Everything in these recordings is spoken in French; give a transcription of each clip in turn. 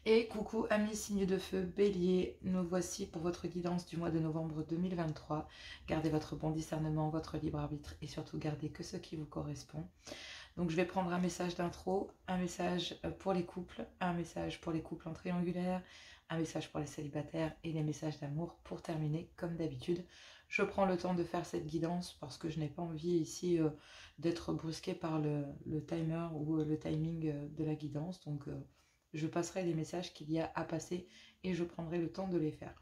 Et coucou amis signes de feu, bélier, nous voici pour votre guidance du mois de novembre 2023. Gardez votre bon discernement, votre libre arbitre et surtout gardez que ce qui vous correspond. Donc je vais prendre un message d'intro, un message pour les couples, un message pour les couples en triangulaire, un message pour les célibataires et des messages d'amour pour terminer comme d'habitude. Je prends le temps de faire cette guidance parce que je n'ai pas envie ici d'être brusqué par le timer ou le timing de la guidance. Donc je passerai les messages qu'il y a à passer et je prendrai le temps de les faire.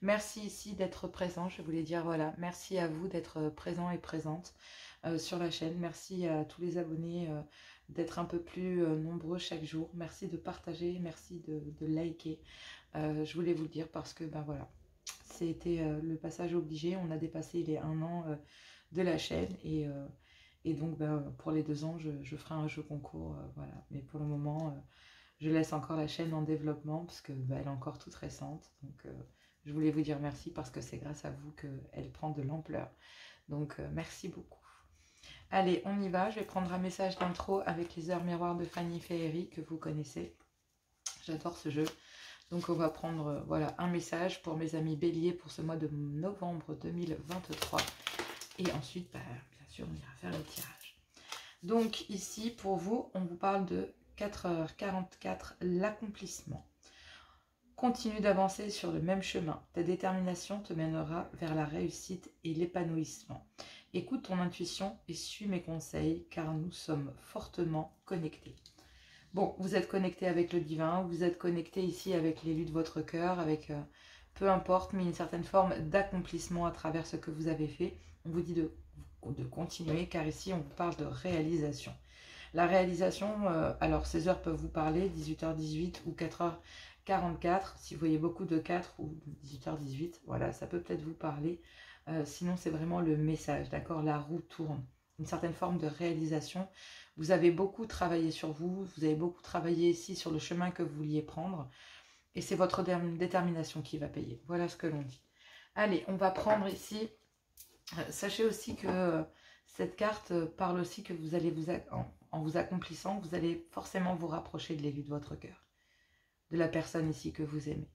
Merci ici d'être présent, je voulais dire voilà, merci à vous d'être présent et présente sur la chaîne. Merci à tous les abonnés d'être un peu plus nombreux chaque jour. Merci de partager, merci de liker. Je voulais vous le dire parce que ben voilà, c'était le passage obligé. On a dépassé les 1 an de la chaîne et donc ben, pour les 2 ans, je ferai un jeu concours. Voilà. Mais pour le moment, je laisse encore la chaîne en développement parce que ben, elle est encore toute récente. Donc je voulais vous dire merci parce que c'est grâce à vous qu'elle prend de l'ampleur. Donc merci beaucoup. Allez, on y va. Je vais prendre un message d'intro avec les heures miroirs de Fanny Féery que vous connaissez. J'adore ce jeu. Donc on va prendre voilà, un message pour mes amis béliers pour ce mois de novembre 2023. Et ensuite, bah, bien sûr, on ira faire le tirage. Donc ici, pour vous, on vous parle de 4h44, l'accomplissement. Continue d'avancer sur le même chemin. Ta détermination te mènera vers la réussite et l'épanouissement. Écoute ton intuition et suis mes conseils car nous sommes fortement connectés. Bon, vous êtes connecté avec le divin, vous êtes connecté ici avec l'élu de votre cœur, avec peu importe, mais une certaine forme d'accomplissement à travers ce que vous avez fait. On vous dit de continuer car ici on vous parle de réalisation. La réalisation, alors ces heures peuvent vous parler, 18h18 ou 4h44, si vous voyez beaucoup de 4 ou 18h18, voilà, ça peut peut-être vous parler. Sinon c'est vraiment le message, d'accord, la roue tourne. Une certaine forme de réalisation. Vous avez beaucoup travaillé sur vous, vous avez beaucoup travaillé ici sur le chemin que vous vouliez prendre, et c'est votre détermination qui va payer. Voilà ce que l'on dit. Allez, on va prendre ici, sachez aussi que cette carte parle aussi que vous allez en vous accomplissant, vous allez forcément vous rapprocher de l'élu de votre cœur, de la personne ici que vous aimez.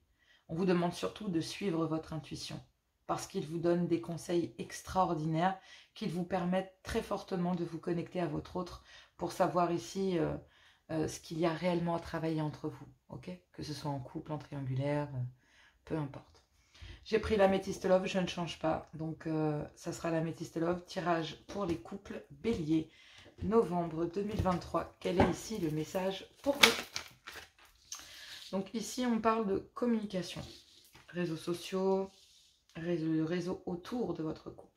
On vous demande surtout de suivre votre intuition, parce qu'il vous donne des conseils extraordinaires qui vous permettent très fortement de vous connecter à votre autre pour savoir ici ce qu'il y a réellement à travailler entre vous, ok? Que ce soit en couple, en triangulaire, peu importe. J'ai pris l'améthyste love, je ne change pas, donc ça sera l'améthyste love. Tirage pour les couples bélier, novembre 2023. Quel est ici le message pour vous? Donc ici, on parle de communication, réseaux sociaux, le réseau autour de votre couple.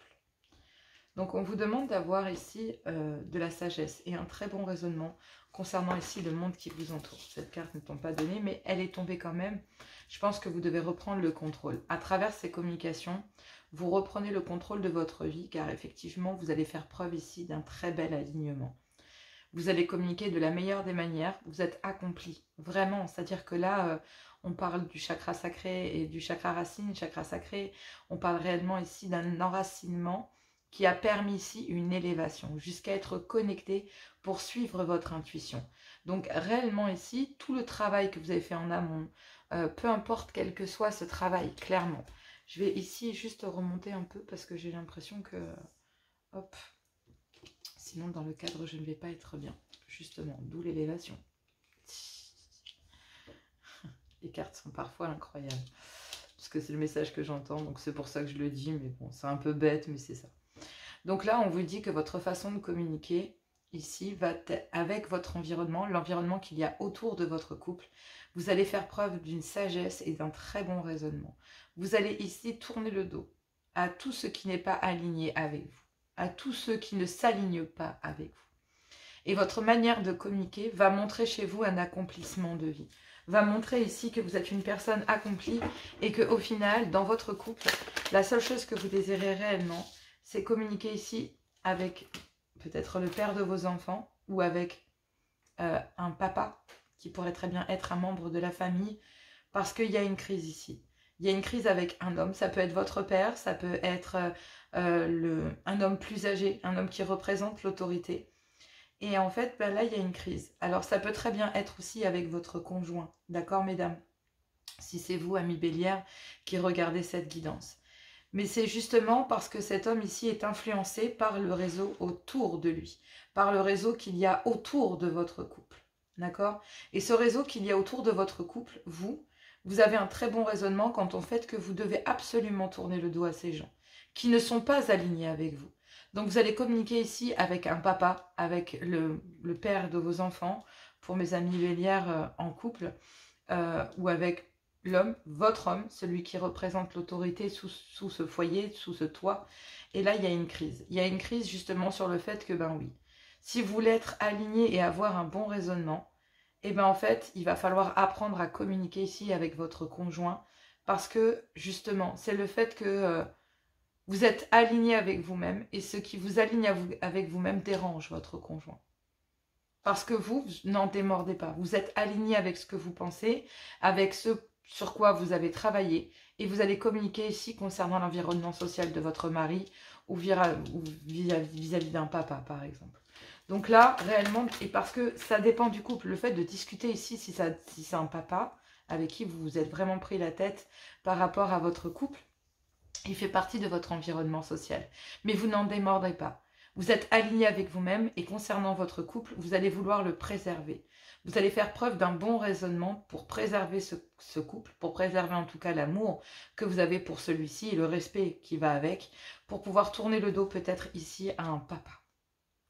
Donc on vous demande d'avoir ici de la sagesse et un très bon raisonnement concernant ici le monde qui vous entoure. Cette carte ne tombe pas donnée, mais elle est tombée quand même. Je pense que vous devez reprendre le contrôle. À travers ces communications, vous reprenez le contrôle de votre vie, car effectivement, vous allez faire preuve ici d'un très bel alignement. Vous allez communiquer de la meilleure des manières, vous êtes accompli, vraiment. C'est-à-dire que là, on parle du chakra sacré et du chakra racine, chakra sacré. On parle réellement ici d'un enracinement qui a permis ici une élévation, jusqu'à être connecté pour suivre votre intuition. Donc réellement ici, tout le travail que vous avez fait en amont, peu importe quel que soit ce travail, clairement. Je vais ici juste remonter un peu parce que j'ai l'impression que... Hop. Sinon, dans le cadre, je ne vais pas être bien. Justement, d'où l'élévation. Les cartes sont parfois incroyables. Parce que c'est le message que j'entends, donc c'est pour ça que je le dis. Mais bon, c'est un peu bête, mais c'est ça. Donc là, on vous dit que votre façon de communiquer, ici, va avec votre environnement, l'environnement qu'il y a autour de votre couple. Vous allez faire preuve d'une sagesse et d'un très bon raisonnement. Vous allez ici tourner le dos à tout ce qui n'est pas aligné avec vous, à tous ceux qui ne s'alignent pas avec vous. Et votre manière de communiquer va montrer chez vous un accomplissement de vie, va montrer ici que vous êtes une personne accomplie et qu'au final, dans votre couple, la seule chose que vous désirez réellement, c'est communiquer ici avec peut-être le père de vos enfants ou avec un papa qui pourrait très bien être un membre de la famille, parce qu'il y a une crise ici. Il y a une crise avec un homme, ça peut être votre père, ça peut être un homme plus âgé, un homme qui représente l'autorité. Et en fait, ben là, il y a une crise. Alors, ça peut très bien être aussi avec votre conjoint. D'accord, mesdames? Si c'est vous, amis Bélière, qui regardez cette guidance. Mais c'est justement parce que cet homme ici est influencé par le réseau autour de lui, par le réseau qu'il y a autour de votre couple. D'accord? Et ce réseau qu'il y a autour de votre couple, vous avez un très bon raisonnement quant au fait que vous devez absolument tourner le dos à ces gens qui ne sont pas alignés avec vous. Donc vous allez communiquer ici avec un papa, avec le père de vos enfants, pour mes amis bélières en couple, ou avec l'homme, votre homme, celui qui représente l'autorité sous ce foyer, sous ce toit. Et là, il y a une crise. Il y a une crise justement sur le fait que, ben oui, si vous voulez être aligné et avoir un bon raisonnement, et ben en fait, il va falloir apprendre à communiquer ici avec votre conjoint, parce que justement, c'est le fait que vous êtes aligné avec vous-même, et ce qui vous aligne avec vous-même dérange votre conjoint. Parce que vous n'en démordez pas. Vous êtes aligné avec ce que vous pensez, avec ce sur quoi vous avez travaillé, et vous allez communiquer ici concernant l'environnement social de votre mari ou vis-à-vis d'un papa, par exemple. Donc là, réellement, et parce que ça dépend du couple, le fait de discuter ici, si c'est un papa avec qui vous vous êtes vraiment pris la tête par rapport à votre couple, il fait partie de votre environnement social. Mais vous n'en démordez pas. Vous êtes aligné avec vous-même et concernant votre couple, vous allez vouloir le préserver. Vous allez faire preuve d'un bon raisonnement pour préserver ce couple, pour préserver en tout cas l'amour que vous avez pour celui-ci et le respect qui va avec, pour pouvoir tourner le dos peut-être ici à un papa,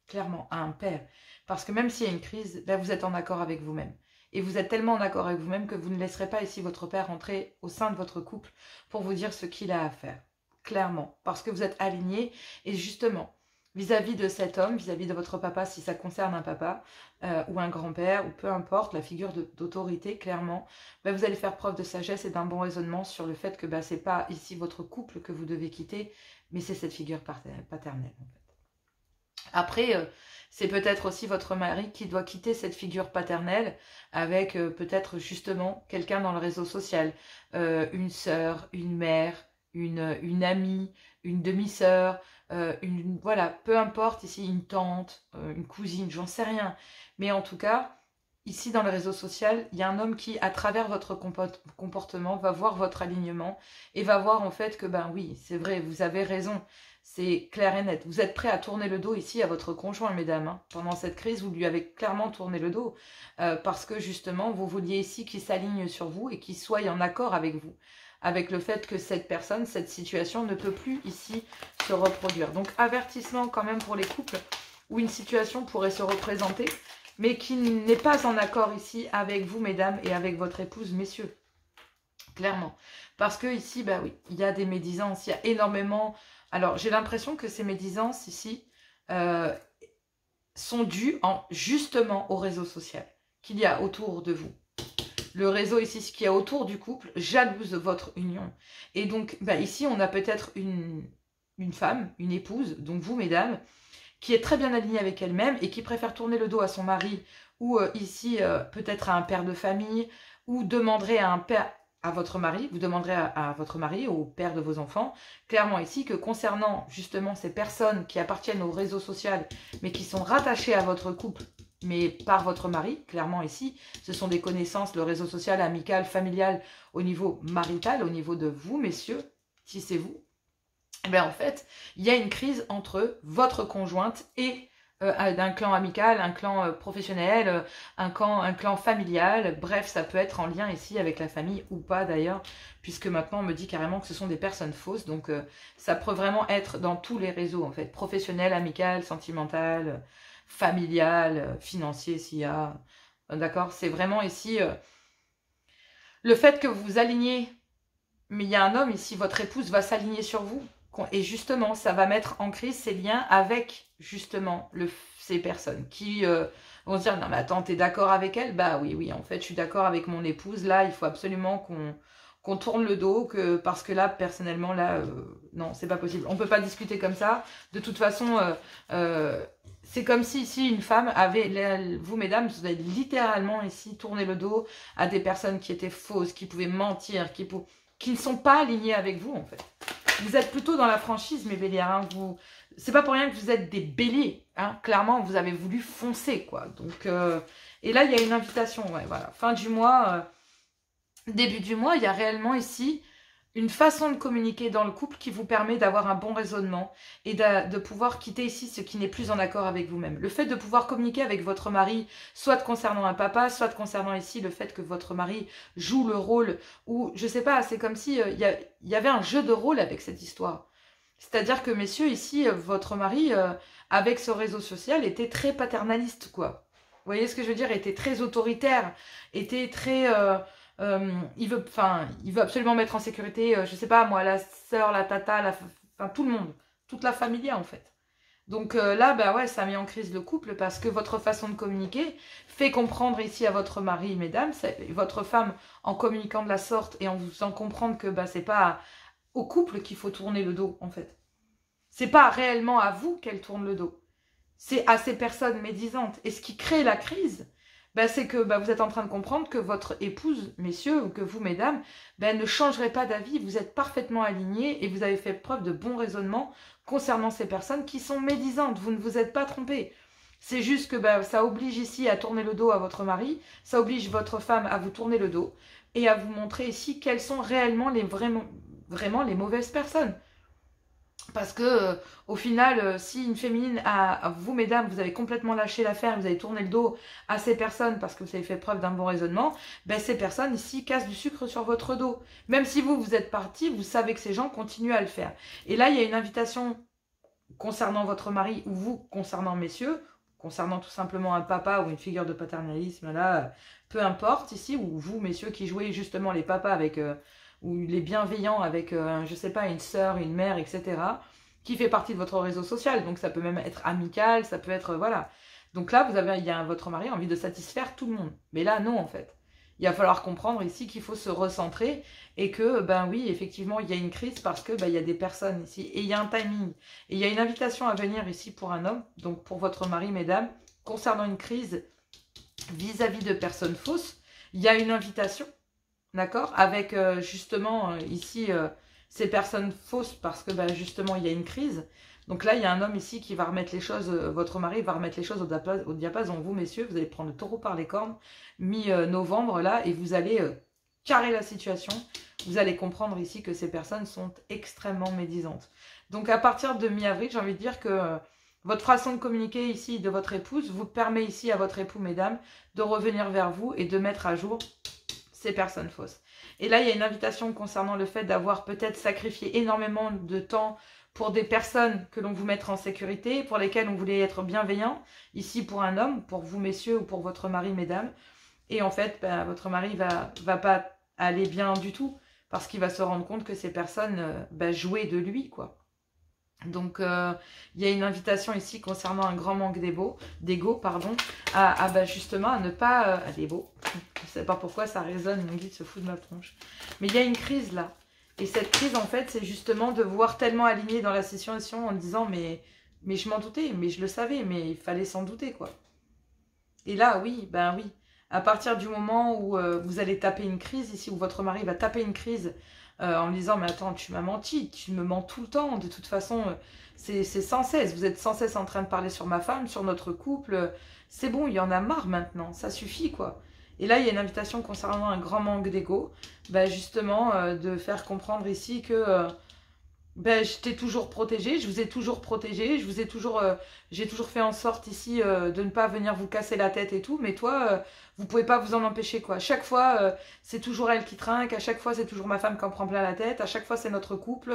clairement à un père. Parce que même s'il y a une crise, là vous êtes en accord avec vous-même. Et vous êtes tellement en accord avec vous-même que vous ne laisserez pas ici votre père entrer au sein de votre couple pour vous dire ce qu'il a à faire. Clairement, parce que vous êtes aligné et justement, vis-à-vis de cet homme, vis-à-vis de votre papa, si ça concerne un papa ou un grand-père, ou peu importe, la figure d'autorité, clairement, ben vous allez faire preuve de sagesse et d'un bon raisonnement sur le fait que ben, ce n'est pas ici votre couple que vous devez quitter, mais c'est cette figure paternelle. En fait. Après, c'est peut-être aussi votre mari qui doit quitter cette figure paternelle avec peut-être quelqu'un dans le réseau social, une sœur, une mère, une amie, une demi-sœur, voilà, peu importe, ici une tante, une cousine, j'en sais rien. Mais en tout cas, ici dans le réseau social, il y a un homme qui, à travers votre comportement, va voir votre alignement et va voir en fait que, ben oui, c'est vrai, vous avez raison, c'est clair et net. Vous êtes prêts à tourner le dos ici à votre conjoint, mesdames. Hein. Pendant cette crise, vous lui avez clairement tourné le dos parce que justement, vous vouliez ici qu'il s'aligne sur vous et qu'il soit en accord avec vous, avec le fait que cette personne, cette situation ne peut plus ici se reproduire. Donc, avertissement quand même pour les couples où une situation pourrait se représenter, mais qui n'est pas en accord ici avec vous, mesdames, et avec votre épouse, messieurs. Clairement. Parce que ici, bah oui, il y a des médisances, il y a énormément... Alors, j'ai l'impression que ces médisances ici sont dues justement au réseau social qu'il y a autour de vous. Le réseau ici, ce qu'il y a autour du couple, jalouse votre union. Et donc, bah, ici, on a peut-être une femme, une épouse, donc vous, mesdames, qui est très bien alignée avec elle-même et qui préfère tourner le dos à son mari ou ici, peut-être à un père de famille, ou demanderait à un père... à votre mari, vous demanderez à votre mari, au père de vos enfants, clairement ici que concernant justement ces personnes qui appartiennent au réseau social, mais qui sont rattachées à votre couple, mais par votre mari, clairement ici, ce sont des connaissances, le réseau social, amical, familial, au niveau marital, au niveau de vous, messieurs, si c'est vous, eh bien en fait, il y a une crise entre votre conjointe et d'un clan amical, un clan professionnel, un clan familial, bref, ça peut être en lien ici avec la famille ou pas d'ailleurs, puisque maintenant on me dit carrément que ce sont des personnes fausses, donc ça peut vraiment être dans tous les réseaux en fait, professionnel, amical, sentimental, familial, financier s'il y a, d'accord, c'est vraiment ici le fait que vous vous alignez, mais il y a un homme ici, votre épouse va s'aligner sur vous, et justement, ça va mettre en crise ces liens avec, justement, ces personnes qui vont se dire, non mais attends, t'es d'accord avec elle? Bah oui, en fait, je suis d'accord avec mon épouse, là, il faut absolument qu'on tourne le dos, parce que là, personnellement, là, non, c'est pas possible. On peut pas discuter comme ça. De toute façon, c'est comme si ici, une femme avait, vous, mesdames, vous avez littéralement ici tourné le dos à des personnes qui étaient fausses, qui pouvaient mentir, qui ne sont pas alignées avec vous, en fait. Vous êtes plutôt dans la franchise, mes béliers. Hein. C'est pas pour rien que vous êtes des béliers. Hein. Clairement, vous avez voulu foncer, quoi. Donc, et là, il y a une invitation. Ouais, voilà. Fin du mois, début du mois, il y a réellement ici une façon de communiquer dans le couple qui vous permet d'avoir un bon raisonnement et de pouvoir quitter ici ce qui n'est plus en accord avec vous-même. Le fait de pouvoir communiquer avec votre mari, soit concernant un papa, soit concernant ici le fait que votre mari joue le rôle, ou je sais pas, c'est comme si il y avait un jeu de rôle avec cette histoire. C'est-à-dire que messieurs, ici, votre mari, avec ce réseau social, était très paternaliste, quoi. Vous voyez ce que je veux dire? Était très autoritaire, était très... il veut absolument mettre en sécurité, je sais pas moi, la sœur, la tata, enfin tout le monde, toute la famille en fait. Donc là, bah ouais, ça met en crise le couple parce que votre façon de communiquer fait comprendre ici à votre mari, mesdames, votre femme, en communiquant de la sorte et en vous faisant comprendre que bah, c'est pas au couple qu'il faut tourner le dos en fait. C'est pas réellement à vous qu'elle tourne le dos. C'est à ces personnes médisantes. Et ce qui crée la crise, ben, c'est que ben, vous êtes en train de comprendre que votre épouse, messieurs, ou que vous, mesdames, ben, ne changerez pas d'avis. Vous êtes parfaitement alignés et vous avez fait preuve de bon raisonnement concernant ces personnes qui sont médisantes. Vous ne vous êtes pas trompés. C'est juste que ben, ça oblige ici à tourner le dos à votre mari, ça oblige votre femme à vous tourner le dos et à vous montrer ici quelles sont réellement vraiment les mauvaises personnes. Parce que au final, si une féminine, à vous mesdames, vous avez complètement lâché l'affaire, vous avez tourné le dos à ces personnes parce que vous avez fait preuve d'un bon raisonnement, ben ces personnes ici cassent du sucre sur votre dos. Même si vous êtes parti, vous savez que ces gens continuent à le faire. Et là, il y a une invitation concernant votre mari ou vous, concernant messieurs, concernant tout simplement un papa ou une figure de paternalisme, là, peu importe ici, ou vous, messieurs, qui jouez justement les papas avec... ou les bienveillants avec, je sais pas, une sœur, une mère, etc., qui fait partie de votre réseau social. Donc ça peut même être amical, ça peut être, voilà. Donc là, votre mari a envie de satisfaire tout le monde. Mais là, non, en fait. Il va falloir comprendre ici qu'il faut se recentrer et que, ben oui, effectivement, il y a une crise parce que, ben, il y a des personnes ici et il y a un timing. Et il y a une invitation à venir ici pour un homme, donc pour votre mari, mesdames, concernant une crise vis-à-vis de personnes fausses. Il y a une invitation. D'accord? Avec justement ici ces personnes fausses parce que bah, justement il y a une crise. Donc là il y a un homme ici qui va remettre les choses, votre mari va remettre les choses au diapason. Vous messieurs, vous allez prendre le taureau par les cornes mi-novembre là et vous allez carrer la situation. Vous allez comprendre ici que ces personnes sont extrêmement médisantes. Donc à partir de mi-avril, j'ai envie de dire que votre façon de communiquer ici de votre épouse vous permet ici à votre époux, mesdames, de revenir vers vous et de mettre à jour ces personnes fausses. Et là, il y a une invitation concernant le fait d'avoir peut-être sacrifié énormément de temps pour des personnes que l'on vous mettra en sécurité, pour lesquelles on voulait être bienveillant, ici pour un homme, pour vous messieurs ou pour votre mari, mesdames. Et en fait, ben, votre mari va pas aller bien du tout, parce qu'il va se rendre compte que ces personnes ben, jouaient de lui, quoi. Donc, il y a une invitation ici concernant un grand manque d'ego, bah, justement à ne pas... je ne sais pas pourquoi ça résonne, mon guide se fout de ma tronche. Mais il y a une crise là. Et cette crise, en fait, c'est justement de voir tellement aligné dans la situation en disant, mais je m'en doutais, mais je le savais, mais il fallait s'en douter, quoi. Et là, oui, ben oui. À partir du moment où vous allez taper une crise ici, où votre mari va taper une crise en lui disant, mais attends, tu m'as menti, tu me mens tout le temps, de toute façon, c'est sans cesse, vous êtes sans cesse en train de parler sur ma femme, sur notre couple, c'est bon, il y en a marre maintenant, ça suffit, quoi. Et là, il y a une invitation concernant un grand manque d'ego, bah, justement, de faire comprendre ici que... ben, je t'ai toujours protégé, je vous ai toujours protégé, j'ai toujours fait en sorte ici de ne pas venir vous casser la tête et tout, mais toi, vous pouvez pas vous en empêcher, quoi. À chaque fois, c'est toujours elle qui trinque, à chaque fois, c'est toujours ma femme qui en prend plein la tête, à chaque fois, c'est notre couple,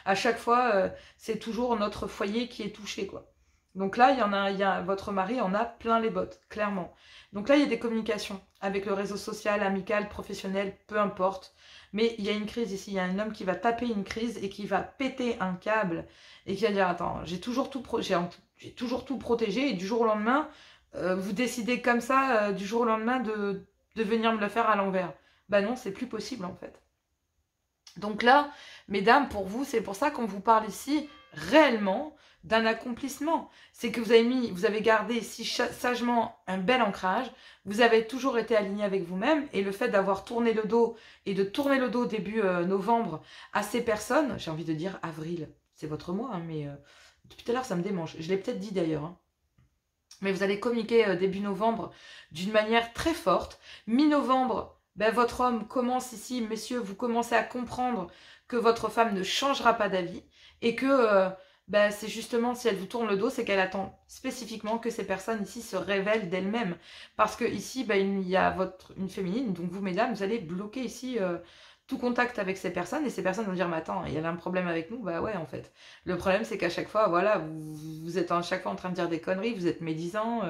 à chaque fois, c'est toujours notre foyer qui est touché, quoi. Donc là, votre mari en a plein les bottes, clairement. Donc là, il y a des communications avec le réseau social, amical, professionnel, peu importe. Mais il y a une crise ici, il y a un homme qui va taper une crise et qui va péter un câble et qui va dire, attends, j'ai toujours tout protégé et du jour au lendemain, vous décidez comme ça, du jour au lendemain, de venir me le faire à l'envers. Ben non, c'est plus possible en fait. Donc là, mesdames, pour vous, c'est pour ça qu'on vous parle ici réellement d'un accomplissement. C'est que vous avez gardé ici sagement un bel ancrage, vous avez toujours été aligné avec vous-même, et le fait d'avoir tourné le dos, et de tourner le dos début novembre à ces personnes, j'ai envie de dire avril, c'est votre mois, hein, mais depuis tout à l'heure ça me démange, je l'ai peut-être dit d'ailleurs, hein. Mais vous allez communiquer début novembre d'une manière très forte. Mi-novembre, ben, votre homme commence ici, messieurs, vous commencez à comprendre que votre femme ne changera pas d'avis et que ben, c'est justement si elle vous tourne le dos, c'est qu'elle attend spécifiquement que ces personnes ici se révèlent d'elles-mêmes. Parce que ici, ben, il y a une féminine, donc vous, mesdames, vous allez bloquer ici tout contact avec ces personnes, et ces personnes vont dire, mais attends, il y a un problème avec nous, bah ouais, en fait. Le problème, c'est qu'à chaque fois, voilà, vous êtes à chaque fois en train de dire des conneries, vous êtes médisant,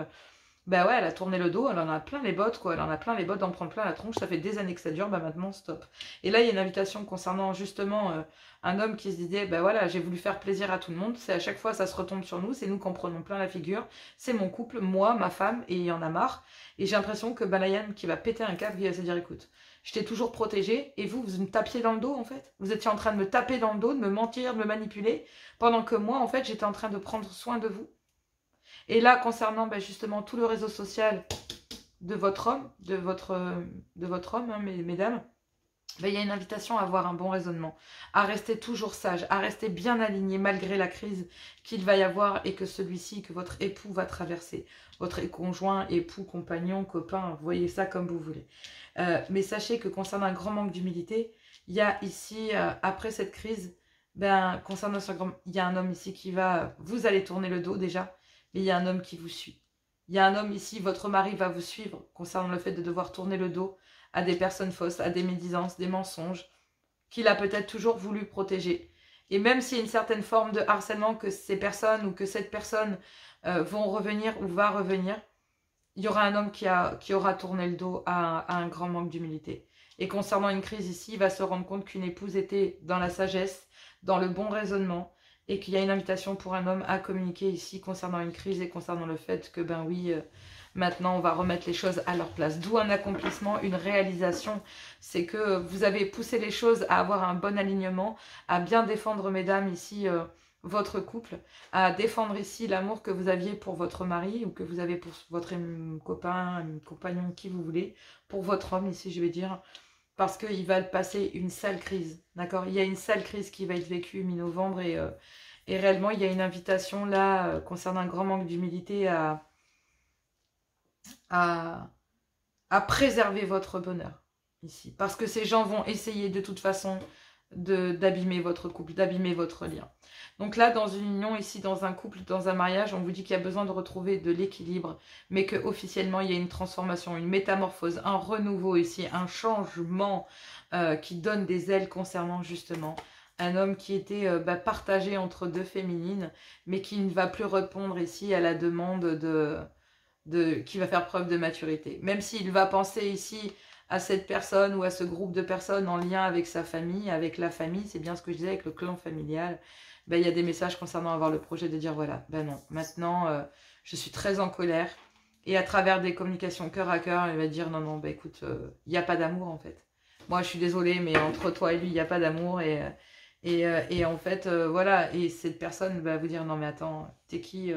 bah ouais, elle a tourné le dos, elle en a plein les bottes, quoi, elle en a plein les bottes d'en prendre plein la tronche, ça fait des années que ça dure, bah maintenant, stop. Et là, il y a une invitation concernant justement un homme qui se disait, bah voilà, j'ai voulu faire plaisir à tout le monde, c'est à chaque fois, ça se retombe sur nous, c'est nous qui en prenons plein la figure, c'est mon couple, moi, ma femme, et il y en a marre, et j'ai l'impression que Balayan qui va péter un câble, qui va se dire, écoute, je t'ai toujours protégé, et vous me tapiez dans le dos, en fait. Vous étiez en train de me taper dans le dos, de me mentir, de me manipuler, pendant que moi, en fait, j'étais en train de prendre soin de vous. Et là, concernant ben, justement tout le réseau social de votre homme, hein, mesdames, ben, il y a une invitation à avoir un bon raisonnement, à rester toujours sage, à rester bien aligné malgré la crise qu'il va y avoir et que celui-ci, que votre époux va traverser. Votre conjoint, époux, compagnon, copain, vous voyez ça comme vous voulez. Mais sachez que concernant un grand manque d'humilité, il y a ici, après cette crise, ben, concernant ce grand, il y a un homme ici qui va, vous allez tourner le dos déjà, mais il y a un homme qui vous suit. Il y a un homme ici, votre mari va vous suivre concernant le fait de devoir tourner le dos à des personnes fausses, à des médisances, des mensonges, qu'il a peut-être toujours voulu protéger. Et même s'il y a une certaine forme de harcèlement que ces personnes ou que cette personne vont revenir ou va revenir, il y aura un homme qui aura tourné le dos à un grand manque d'humilité. Et concernant une crise ici, il va se rendre compte qu'une épouse était dans la sagesse, dans le bon raisonnement, et qu'il y a une invitation pour un homme à communiquer ici concernant une crise et concernant le fait que, ben oui, maintenant on va remettre les choses à leur place. D'où un accomplissement, une réalisation. C'est que vous avez poussé les choses à avoir un bon alignement, à bien défendre, mesdames, ici, votre couple, à défendre ici l'amour que vous aviez pour votre mari ou que vous avez pour votre copain, compagnon, qui vous voulez, pour votre homme ici, je vais dire, parce qu'il va passer une sale crise, d'accord? Il y a une sale crise qui va être vécue mi-novembre et réellement, il y a une invitation là, concernant un grand manque d'humilité à préserver votre bonheur ici. Parce que ces gens vont essayer de toute façon d'abîmer votre couple, d'abîmer votre lien. Donc là, dans une union, ici, dans un couple, dans un mariage, on vous dit qu'il y a besoin de retrouver de l'équilibre, mais que officiellement il y a une transformation, une métamorphose, un renouveau ici, un changement qui donne des ailes concernant justement un homme qui était partagé entre deux féminines, mais qui ne va plus répondre ici à la demande qui va faire preuve de maturité. Même s'il va penser ici à cette personne ou à ce groupe de personnes en lien avec sa famille, avec la famille, c'est bien ce que je disais avec le clan familial, ben, il y a des messages concernant avoir le projet de dire voilà, ben non, maintenant je suis très en colère, et à travers des communications cœur à cœur, il va dire non, non, ben écoute, il n'y a pas d'amour en fait. Moi je suis désolée, mais entre toi et lui, il n'y a pas d'amour, et en fait, voilà, et cette personne va vous dire non mais attends, t'es qui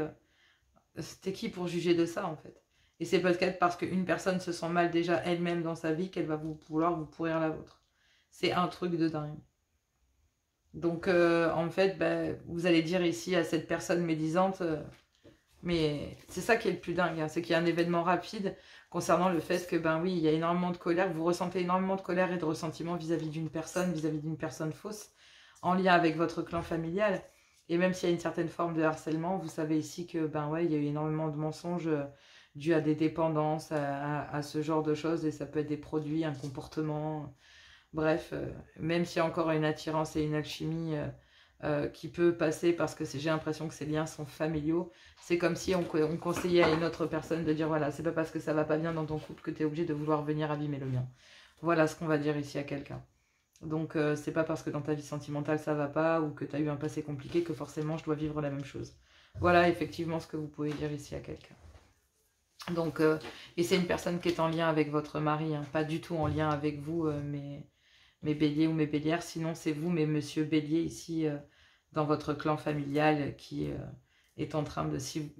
pour juger de ça en fait? Et c'est peut-être parce qu'une personne se sent mal déjà elle-même dans sa vie qu'elle va vouloir vous pourrir la vôtre. C'est un truc de dingue. Donc en fait, bah, vous allez dire ici à cette personne médisante, mais c'est ça qui est le plus dingue, hein, c'est qu'il y a un événement rapide concernant le fait que, ben oui, il y a énormément de colère, vous ressentez énormément de colère et de ressentiment vis-à-vis d'une personne fausse, en lien avec votre clan familial. Et même s'il y a une certaine forme de harcèlement, vous savez ici que, ben ouais, il y a eu énormément de mensonges dus à des dépendances, à ce genre de choses, et ça peut être des produits, un comportement, bref, même s'il y a encore une attirance et une alchimie qui peut passer parce que j'ai l'impression que ces liens sont familiaux, c'est comme si on conseillait à une autre personne de dire voilà, c'est pas parce que ça va pas bien dans ton couple que tu es obligé de vouloir venir abîmer le mien. Voilà ce qu'on va dire ici à quelqu'un. Donc c'est pas parce que dans ta vie sentimentale ça va pas ou que tu as eu un passé compliqué que forcément je dois vivre la même chose. Voilà effectivement ce que vous pouvez dire ici à quelqu'un. Donc, et c'est une personne qui est en lien avec votre mari, hein, pas du tout en lien avec vous, mes béliers ou mes bélières, sinon c'est vous, mes monsieur béliers ici, dans votre clan familial qui est en train de... Si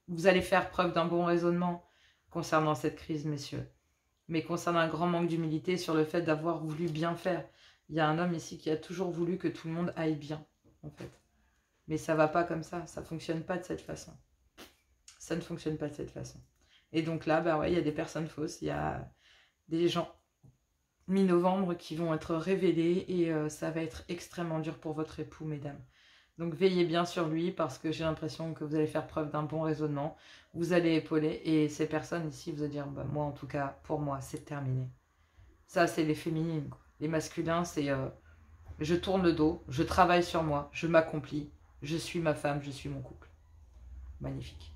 vous allez faire preuve d'un bon raisonnement concernant cette crise, messieurs, mais concernant un grand manque d'humilité sur le fait d'avoir voulu bien faire. Il y a un homme ici qui a toujours voulu que tout le monde aille bien, en fait. Mais ça va pas comme ça ne fonctionne pas de cette façon. Ça ne fonctionne pas de cette façon. Et donc là, bah ouais, il y a des personnes fausses, il y a des gens mi-novembre qui vont être révélés et ça va être extrêmement dur pour votre époux, mesdames. Donc veillez bien sur lui parce que j'ai l'impression que vous allez faire preuve d'un bon raisonnement. Vous allez épauler et ces personnes ici, vous allez dire, bah, moi en tout cas, pour moi, c'est terminé. Ça, c'est les féminines, quoi. Les masculins, c'est je tourne le dos, je travaille sur moi, je m'accomplis, je suis ma femme, je suis mon couple. Magnifique.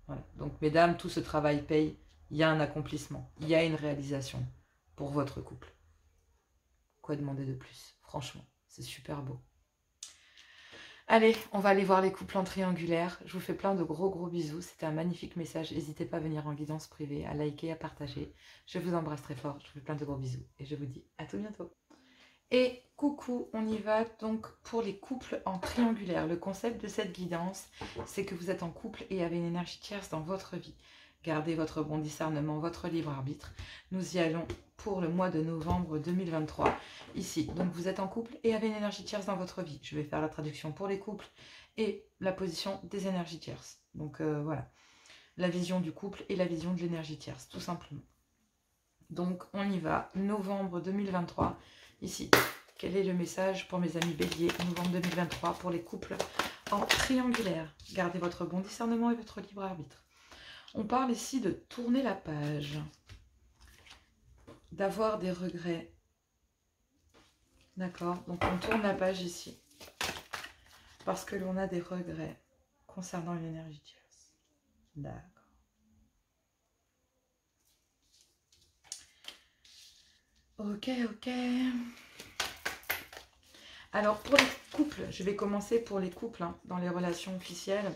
Voilà. Donc mesdames, tout ce travail paye, il y a un accomplissement, il y a une réalisation pour votre couple. Quoi demander de plus? Franchement, c'est super beau. Allez, on va aller voir les couples en triangulaire. Je vous fais plein de gros bisous. C'était un magnifique message. N'hésitez pas à venir en guidance privée, à liker, à partager. Je vous embrasse très fort. Je vous fais plein de gros bisous. Et je vous dis à tout bientôt. Et coucou, on y va donc pour les couples en triangulaire. Le concept de cette guidance, c'est que vous êtes en couple et avez une énergie tierce dans votre vie. Gardez votre bon discernement, votre libre arbitre. Nous y allons pour le mois de novembre 2023. Ici, donc vous êtes en couple et avez une énergie tierce dans votre vie. Je vais faire la traduction pour les couples et la position des énergies tierces. Donc voilà, la vision du couple et la vision de l'énergie tierce, tout simplement. Donc on y va, novembre 2023. Ici, quel est le message pour mes amis béliers, novembre 2023, pour les couples en triangulaire? Gardez votre bon discernement et votre libre arbitre. On parle ici de tourner la page, d'avoir des regrets. D'accord? Donc on tourne la page ici, parce que l'on a des regrets concernant une énergie tierce. D'accord. Ok. Alors pour les couples, je vais commencer pour les couples, hein, dans les relations officielles.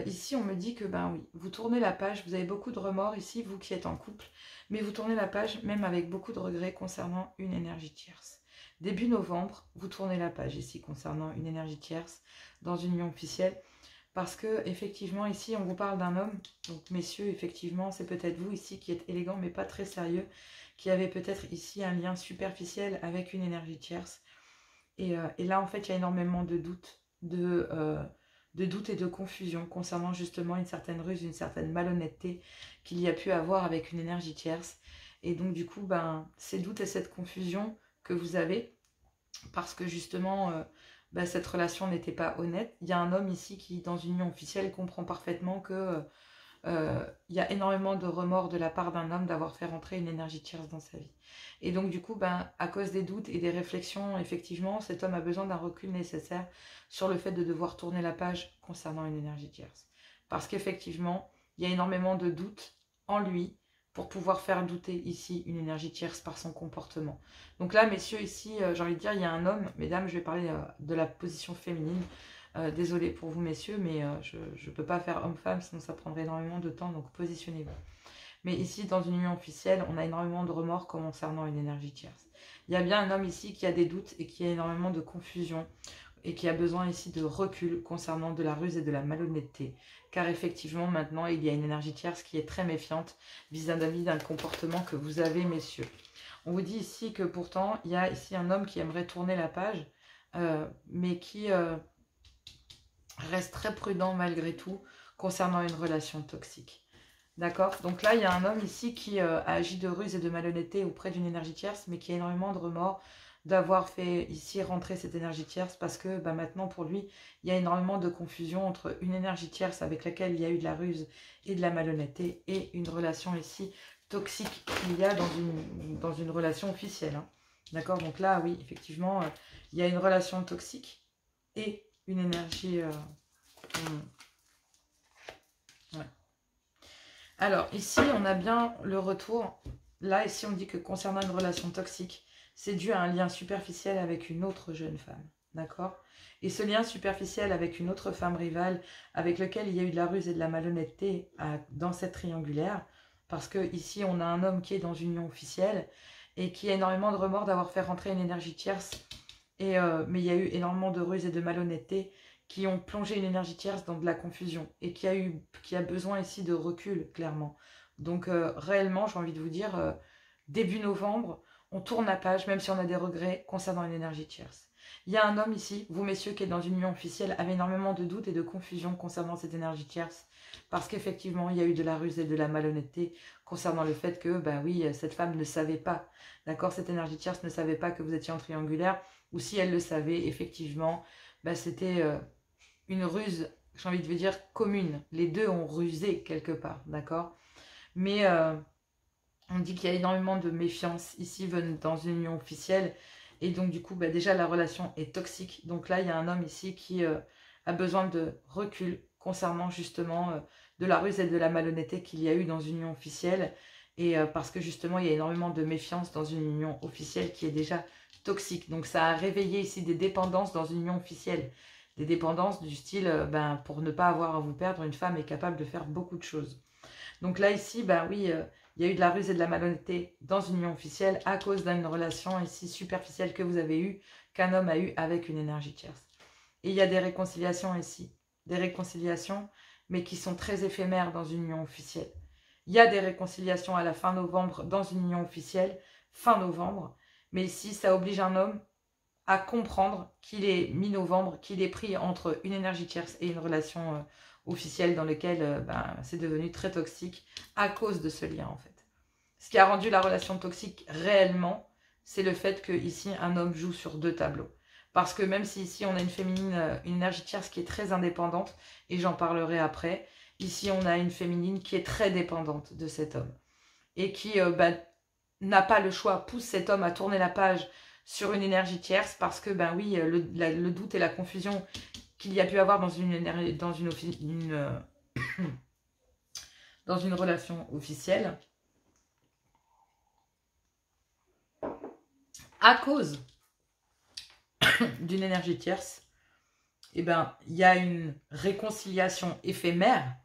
Ici, on me dit que, ben oui, vous tournez la page, vous avez beaucoup de remords ici, vous qui êtes en couple, mais vous tournez la page même avec beaucoup de regrets concernant une énergie tierce. Début novembre, vous tournez la page ici concernant une énergie tierce dans une union officielle, parce que effectivement ici, on vous parle d'un homme, donc messieurs, effectivement, c'est peut-être vous ici qui êtes élégant mais pas très sérieux, qui avez peut-être ici un lien superficiel avec une énergie tierce. Et là, en fait, il y a énormément de doutes, de doutes et de confusion concernant justement une certaine ruse, une certaine malhonnêteté qu'il y a pu avoir avec une énergie tierce. Et donc du coup, ben, ces doutes et cette confusion que vous avez, parce que justement, ben, cette relation n'était pas honnête. Il y a un homme ici qui, dans une union officielle, comprend parfaitement que il y a énormément de remords de la part d'un homme d'avoir fait rentrer une énergie tierce dans sa vie. Et donc du coup, ben, à cause des doutes et des réflexions, effectivement, cet homme a besoin d'un recul nécessaire sur le fait de devoir tourner la page concernant une énergie tierce. Parce qu'effectivement, il y a énormément de doutes en lui pour pouvoir faire douter ici une énergie tierce par son comportement. Donc là, messieurs, ici, j'ai envie de dire, il y a un homme, mesdames, je vais parler de la position féminine. Désolée pour vous, messieurs, mais je ne peux pas faire homme-femme, sinon ça prendrait énormément de temps, donc positionnez-vous. Mais ici, dans une union officielle, on a énormément de remords concernant une énergie tierce. Il y a bien un homme ici qui a des doutes et qui a énormément de confusion et qui a besoin ici de recul concernant de la ruse et de la malhonnêteté. Car effectivement, maintenant, il y a une énergie tierce qui est très méfiante vis-à-vis d'un comportement que vous avez, messieurs. On vous dit ici que pourtant, il y a ici un homme qui aimerait tourner la page, mais qui reste très prudent malgré tout concernant une relation toxique. D'accord? Donc là, il y a un homme ici qui a agi de ruse et de malhonnêteté auprès d'une énergie tierce, mais qui a énormément de remords d'avoir fait ici rentrer cette énergie tierce parce que bah, maintenant, pour lui, il y a énormément de confusion entre une énergie tierce avec laquelle il y a eu de la ruse et de la malhonnêteté et une relation ici toxique qu'il y a dans une relation officielle. Hein. D'accord? Donc là, oui, effectivement, il y a une relation toxique et une énergie... ouais. Alors, ici, on a bien le retour. Là, ici, on dit que concernant une relation toxique, c'est dû à un lien superficiel avec une autre jeune femme. D'accord? Et ce lien superficiel avec une autre femme rivale, avec lequel il y a eu de la ruse et de la malhonnêteté dans cette triangulaire, parce que ici, on a un homme qui est dans une union officielle et qui a énormément de remords d'avoir fait rentrer une énergie tierce Mais il y a eu énormément de ruses et de malhonnêteté qui ont plongé une énergie tierce dans de la confusion et qui a besoin ici de recul, clairement. Donc réellement, j'ai envie de vous dire, début novembre, on tourne la page, même si on a des regrets concernant une énergie tierce. Il y a un homme ici, vous messieurs, qui est dans une union officielle, avec énormément de doutes et de confusion concernant cette énergie tierce, parce qu'effectivement, il y a eu de la ruse et de la malhonnêteté concernant le fait que, ben oui, cette femme ne savait pas, d'accord, cette énergie tierce ne savait pas que vous étiez en triangulaire, ou si elle le savait, effectivement, ben c'était une ruse, j'ai envie de vous dire, commune. Les deux ont rusé quelque part, d'accord? Mais on dit qu'il y a énormément de méfiance ici dans une union officielle. Et donc du coup, bah, déjà la relation est toxique. Donc là, il y a un homme ici qui a besoin de recul concernant justement de la ruse et de la malhonnêteté qu'il y a eu dans une union officielle. Et parce que justement, il y a énormément de méfiance dans une union officielle qui est déjà toxique. Donc ça a réveillé ici des dépendances dans une union officielle. Des dépendances du style, ben, pour ne pas avoir à vous perdre, une femme est capable de faire beaucoup de choses. Donc là, ici, ben oui, il y a eu de la ruse et de la malhonnêteté dans une union officielle à cause d'une relation ici superficielle que vous avez eue, qu'un homme a eue avec une énergie tierce. Et il y a des réconciliations ici. Des réconciliations, mais qui sont très éphémères dans une union officielle. Il y a des réconciliations à la fin novembre dans une union officielle, fin novembre. Mais ici, ça oblige un homme à comprendre qu'il est mi-novembre, qu'il est pris entre une énergie tierce et une relation officielle dans laquelle c'est devenu très toxique à cause de ce lien en fait. Ce qui a rendu la relation toxique réellement, c'est le fait que ici un homme joue sur deux tableaux. Parce que même si ici on a une féminine, une énergie tierce qui est très indépendante, et j'en parlerai après, ici on a une féminine qui est très dépendante de cet homme. Et qui n'a pas le choix, pousse cet homme à tourner la page sur une énergie tierce parce que, ben oui, le doute et la confusion qu'il y a pu avoir dans dans une relation officielle, à cause d'une énergie tierce, eh ben, il y a une réconciliation éphémère,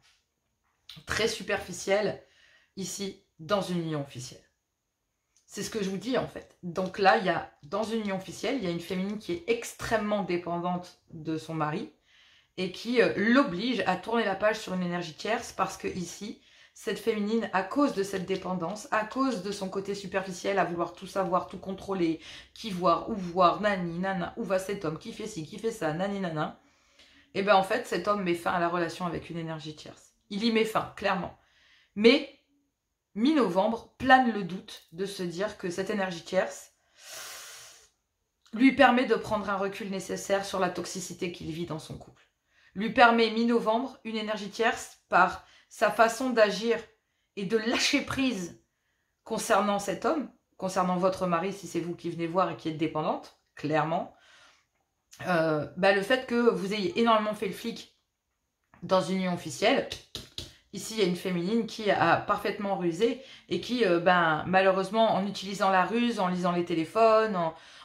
très superficielle, ici, dans une union officielle. C'est ce que je vous dis en fait. Donc là, il y a, dans une union officielle, il y a une féminine qui est extrêmement dépendante de son mari et qui l'oblige à tourner la page sur une énergie tierce parce que ici, cette féminine, à cause de cette dépendance, à cause de son côté superficiel, à vouloir tout savoir, tout contrôler, qui voir, où voir, nani, nana, où va cet homme, qui fait ci, qui fait ça, nani, nana, et bien en fait, cet homme met fin à la relation avec une énergie tierce. Il y met fin, clairement. Mais mi-novembre, plane le doute de se dire que cette énergie tierce lui permet de prendre un recul nécessaire sur la toxicité qu'il vit dans son couple. Lui permet mi-novembre, une énergie tierce, par sa façon d'agir et de lâcher prise concernant cet homme, concernant votre mari si c'est vous qui venez voir et qui êtes dépendante, clairement, le fait que vous ayez énormément fait le flic dans une union officielle. Ici, il y a une féminine qui a parfaitement rusé et qui, malheureusement, en utilisant la ruse, en lisant les téléphones,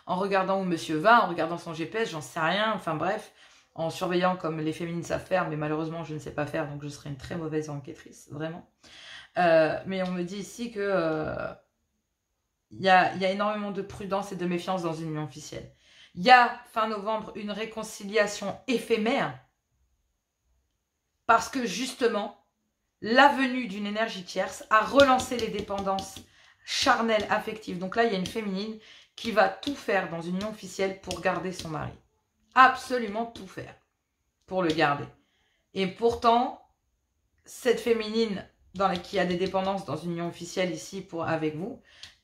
en regardant où monsieur va, en regardant son GPS, j'en sais rien, enfin bref, en surveillant comme les féminines savent faire, mais malheureusement, je ne sais pas faire, donc je serai une très mauvaise enquêtrice, vraiment. Mais on me dit ici que il y a énormément de prudence et de méfiance dans une union officielle. Il y a, fin novembre, une réconciliation éphémère parce que, justement, la venue d'une énergie tierce a relancé les dépendances charnelles, affectives. Donc là, il y a une féminine qui va tout faire dans une union officielle pour garder son mari. Absolument tout faire pour le garder. Et pourtant, cette féminine qui a des dépendances dans une union officielle ici avec vous,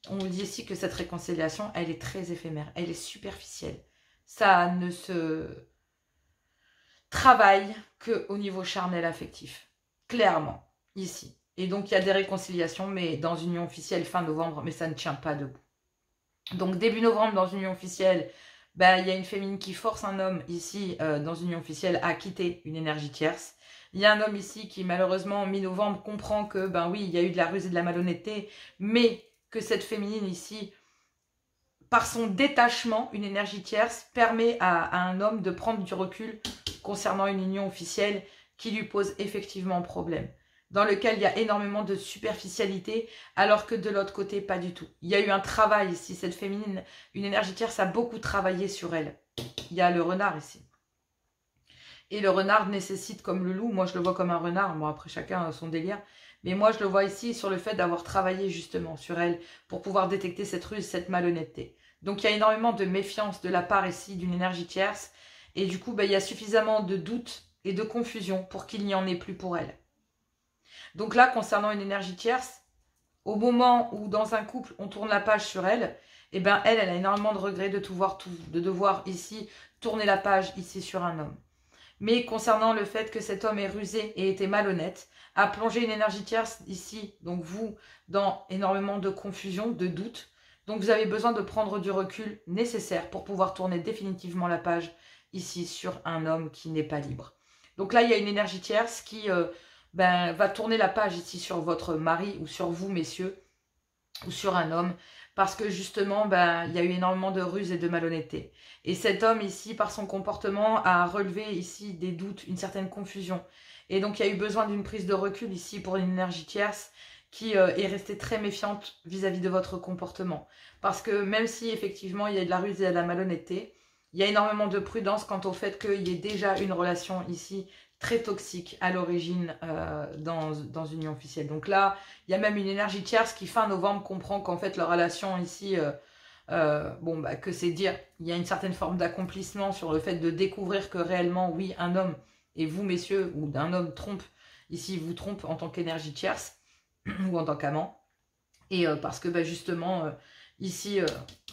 on vous dit ici que cette réconciliation, elle est très éphémère, elle est superficielle. Ça ne se travaille qu'au niveau charnel affectif. Clairement, ici. Et donc, il y a des réconciliations, mais dans une union officielle fin novembre, mais ça ne tient pas debout. Donc, début novembre, dans une union officielle, il y a une féminine qui force un homme ici, dans une union officielle, à quitter une énergie tierce. Il y a un homme ici qui, malheureusement, mi-novembre, comprend que, oui, il y a eu de la ruse et de la malhonnêteté, mais que cette féminine ici, par son détachement, une énergie tierce, permet à un homme de prendre du recul concernant une union officielle qui lui pose effectivement problème. dans lequel il y a énormément de superficialité, alors que de l'autre côté, pas du tout. Il y a eu un travail ici, cette féminine, une énergie tierce a beaucoup travaillé sur elle. Il y a le renard ici. Et le renard nécessite, comme le loup, moi je le vois comme un renard, bon après chacun a son délire, mais moi je le vois ici sur le fait d'avoir travaillé justement sur elle pour pouvoir détecter cette ruse, cette malhonnêteté. Donc il y a énormément de méfiance de la part ici d'une énergie tierce, et du coup il y a suffisamment de doutes et de confusion pour qu'il n'y en ait plus pour elle. Donc là, concernant une énergie tierce, au moment où dans un couple on tourne la page sur elle, eh ben elle a énormément de regrets de devoir ici tourner la page ici sur un homme. Mais concernant le fait que cet homme est rusé et était malhonnête, a plongé une énergie tierce ici, donc vous, dans énormément de confusion, de doute. Donc vous avez besoin de prendre du recul nécessaire pour pouvoir tourner définitivement la page ici sur un homme qui n'est pas libre. Donc là, il y a une énergie tierce qui va tourner la page ici sur votre mari ou sur vous, messieurs, ou sur un homme, parce que justement, il y a eu énormément de ruses et de malhonnêteté. Et cet homme ici, par son comportement, a relevé ici des doutes, une certaine confusion. Et donc, il y a eu besoin d'une prise de recul ici pour une énergie tierce qui est restée très méfiante vis-à-vis de votre comportement. Parce que même si, effectivement, il y a de la ruse et de la malhonnêteté, il y a énormément de prudence quant au fait qu'il y ait déjà une relation ici très toxique à l'origine dans une union officielle. Donc là, il y a même une énergie tierce qui, fin novembre, comprend qu'en fait, leur relation ici, que c'est dire, il y a une certaine forme d'accomplissement sur le fait de découvrir que réellement, oui, un homme, et vous, messieurs, ou d'un homme trompe, ici, vous trompe en tant qu'énergie tierce, ou en tant qu'amant, et parce que justement, ici,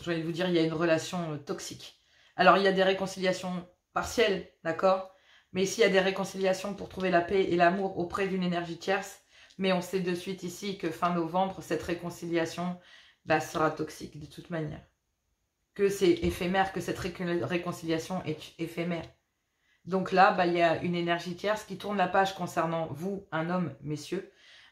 j'ai envie de vous dire, il y a une relation toxique. Alors, il y a des réconciliations partielles, d'accord ? Mais ici, il y a des réconciliations pour trouver la paix et l'amour auprès d'une énergie tierce. Mais on sait de suite ici que fin novembre, cette réconciliation sera toxique de toute manière. Que c'est éphémère, que cette réconciliation est éphémère. Donc là, il y a une énergie tierce qui tourne la page concernant vous, un homme, messieurs.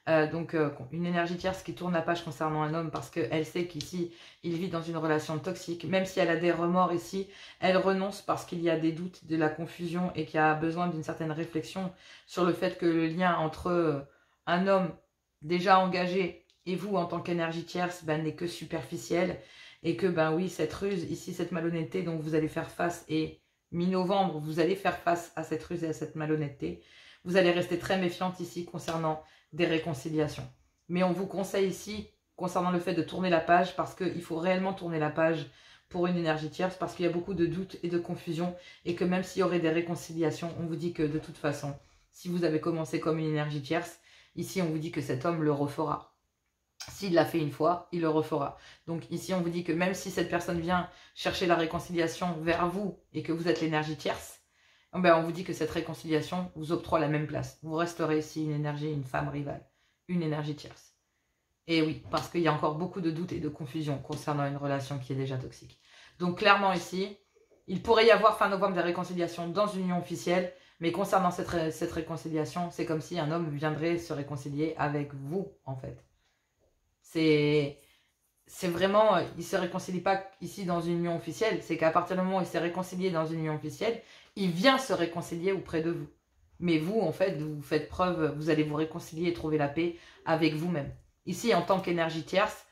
Une énergie tierce qui tourne la page concernant un homme parce qu'elle sait qu'ici, il vit dans une relation toxique. Même si elle a des remords ici, elle renonce parce qu'il y a des doutes, de la confusion et qu'il y a besoin d'une certaine réflexion sur le fait que le lien entre un homme déjà engagé et vous en tant qu'énergie tierce n'est que superficiel et que oui, cette ruse ici, cette malhonnêteté dont vous allez faire face et mi-novembre, vous allez faire face à cette ruse et à cette malhonnêteté. Vous allez rester très méfiante ici concernant des réconciliations. Mais on vous conseille ici, concernant le fait de tourner la page, parce qu'il faut réellement tourner la page pour une énergie tierce, parce qu'il y a beaucoup de doutes et de confusion, et que même s'il y aurait des réconciliations, on vous dit que de toute façon, si vous avez commencé comme une énergie tierce, ici on vous dit que cet homme le refera. S'il l'a fait une fois, il le refera. Donc ici on vous dit que même si cette personne vient chercher la réconciliation vers vous, et que vous êtes l'énergie tierce, on vous dit que cette réconciliation vous octroie la même place. Vous resterez ici une énergie, une femme rivale, une énergie tierce. Et oui, parce qu'il y a encore beaucoup de doutes et de confusion concernant une relation qui est déjà toxique. Donc clairement ici, il pourrait y avoir fin novembre des réconciliations dans une union officielle, mais concernant cette réconciliation, c'est comme si un homme viendrait se réconcilier avec vous, en fait. C'est vraiment, il ne se réconcilie pas ici dans une union officielle, c'est qu'à partir du moment où il s'est réconcilié dans une union officielle, il vient se réconcilier auprès de vous. Mais vous, en fait, vous faites preuve, vous allez vous réconcilier et trouver la paix avec vous-même. Ici, en tant qu'énergie tierce,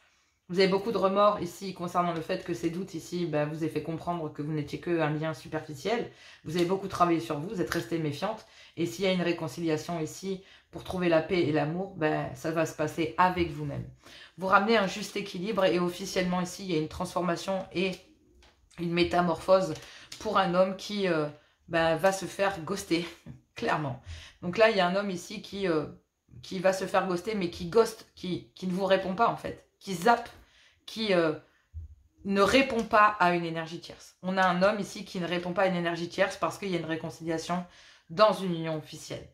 vous avez beaucoup de remords ici concernant le fait que ces doutes ici vous aient fait comprendre que vous n'étiez qu'un lien superficiel. Vous avez beaucoup travaillé sur vous, vous êtes resté méfiante. Et s'il y a une réconciliation ici pour trouver la paix et l'amour, ça va se passer avec vous-même. Vous ramenez un juste équilibre et officiellement ici, il y a une transformation et une métamorphose pour un homme qui va se faire ghoster, clairement. Donc là, il y a un homme ici qui va se faire ghoster, mais qui ghoste, qui ne vous répond pas en fait, qui zappe, qui ne répond pas à une énergie tierce. On a un homme ici qui ne répond pas à une énergie tierce parce qu'il y a une réconciliation dans une union officielle.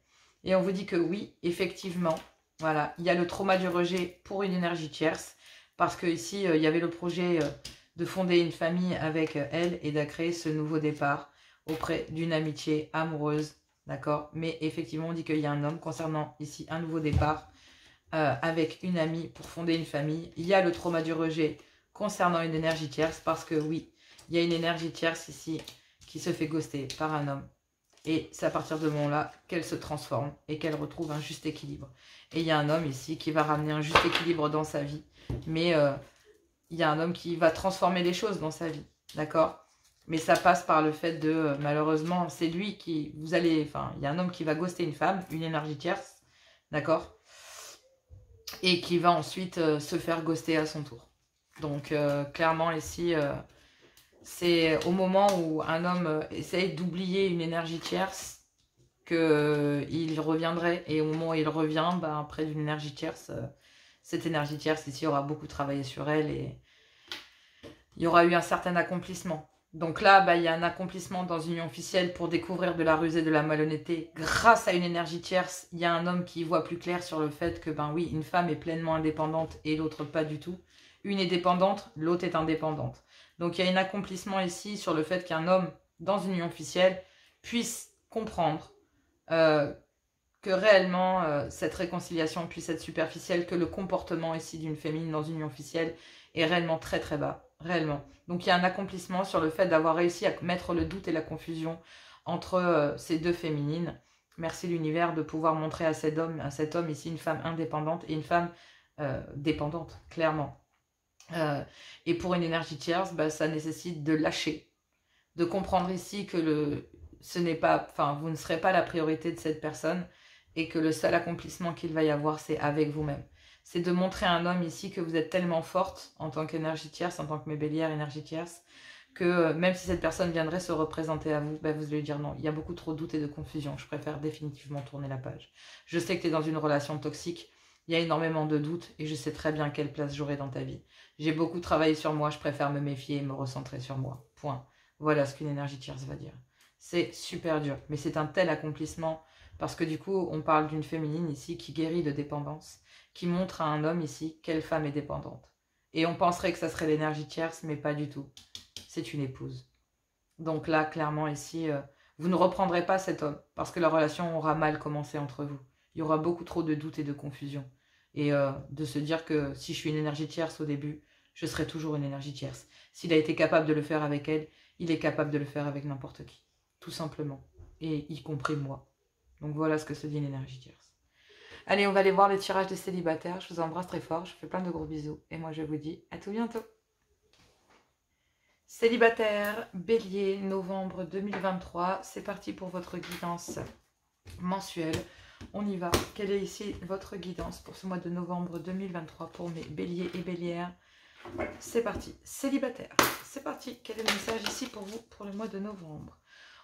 Et on vous dit que oui, effectivement, voilà, il y a le trauma du rejet pour une énergie tierce, parce que ici, il y avait le projet de fonder une famille avec elle et de créer ce nouveau départ auprès d'une amitié amoureuse, d'accord? Mais effectivement, on dit qu'il y a un homme concernant ici un nouveau départ avec une amie pour fonder une famille. Il y a le trauma du rejet concernant une énergie tierce, parce que oui, il y a une énergie tierce ici qui se fait ghoster par un homme. Et c'est à partir de ce moment-là qu'elle se transforme et qu'elle retrouve un juste équilibre. Et il y a un homme ici qui va ramener un juste équilibre dans sa vie. Mais il y a un homme qui va transformer les choses dans sa vie. D'accord? Mais ça passe par le fait de, malheureusement, c'est lui qui... il y a un homme qui va ghoster une femme, une énergie tierce. D'accord? Et qui va ensuite se faire ghoster à son tour. Donc, clairement, ici... c'est au moment où un homme essaye d'oublier une énergie tierce qu'il reviendrait. Et au moment où il revient, près d'une énergie tierce, cette énergie tierce ici aura beaucoup travaillé sur elle et il y aura eu un certain accomplissement. Donc là, il y a un accomplissement dans une union officielle pour découvrir de la ruse et de la malhonnêteté. Grâce à une énergie tierce, il y a un homme qui voit plus clair sur le fait que, oui, une femme est pleinement indépendante et l'autre pas du tout. Une est dépendante, l'autre est indépendante. Donc il y a un accomplissement ici sur le fait qu'un homme, dans une union officielle, puisse comprendre que réellement, cette réconciliation puisse être superficielle, que le comportement ici d'une féminine dans une union officielle est réellement très très bas. Réellement. Donc il y a un accomplissement sur le fait d'avoir réussi à mettre le doute et la confusion entre ces deux féminines. Merci l'univers de pouvoir montrer à cet homme ici une femme indépendante et une femme dépendante, clairement. Et pour une énergie tierce, ça nécessite de lâcher, de comprendre ici que vous ne serez pas la priorité de cette personne et que le seul accomplissement qu'il va y avoir, c'est avec vous-même. C'est de montrer à un homme ici que vous êtes tellement forte en tant qu'énergie tierce, en tant que mes bélières énergie tierce, que même si cette personne viendrait se représenter à vous, vous allez lui dire non, il y a beaucoup trop de doutes et de confusion, je préfère définitivement tourner la page. Je sais que tu es dans une relation toxique, il y a énormément de doutes et je sais très bien quelle place j'aurai dans ta vie. J'ai beaucoup travaillé sur moi, je préfère me méfier et me recentrer sur moi. Point. Voilà ce qu'une énergie tierce va dire. C'est super dur, mais c'est un tel accomplissement parce que du coup, on parle d'une féminine ici qui guérit de dépendance, qui montre à un homme ici quelle femme est dépendante. Et on penserait que ça serait l'énergie tierce, mais pas du tout. C'est une épouse. Donc là, clairement ici, vous ne reprendrez pas cet homme parce que la relation aura mal commencé entre vous. Il y aura beaucoup trop de doutes et de confusion. Et de se dire que si je suis une énergie tierce au début, je serai toujours une énergie tierce. S'il a été capable de le faire avec elle, il est capable de le faire avec n'importe qui. Tout simplement. Et y compris moi. Donc voilà ce que se dit une énergie tierce. Allez, on va aller voir le tirage des célibataires. Je vous embrasse très fort. Je vous fais plein de gros bisous. Et moi, je vous dis à tout bientôt. Célibataire, bélier, novembre 2023. C'est parti pour votre guidance mensuelle. On y va. Quelle est ici votre guidance pour ce mois de novembre 2023 pour mes béliers et bélières? C'est parti. Célibataire. C'est parti. Quel est le message ici pour vous pour le mois de novembre?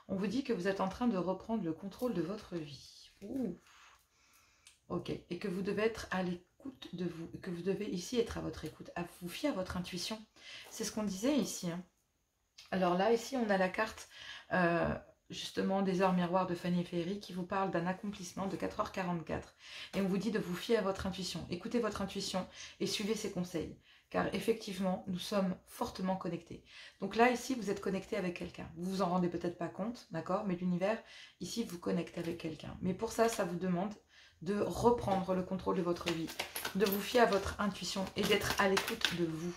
On vous dit que vous êtes en train de reprendre le contrôle de votre vie. Ouh. Ok. Et que vous devez être à l'écoute de vous. Que vous devez ici être à votre écoute. À vous fier à votre intuition. C'est ce qu'on disait ici. Hein. Alors là, ici, on a la carte justement des heures miroirs de Fanny et Ferry qui vous parle d'un accomplissement de 4h44. Et on vous dit de vous fier à votre intuition. Écoutez votre intuition et suivez ses conseils. Car effectivement, nous sommes fortement connectés. Donc là, ici, vous êtes connecté avec quelqu'un. Vous vous en rendez peut-être pas compte, d'accord? Mais l'univers, ici, vous connecte avec quelqu'un. Mais pour ça, ça vous demande de reprendre le contrôle de votre vie, de vous fier à votre intuition et d'être à l'écoute de vous.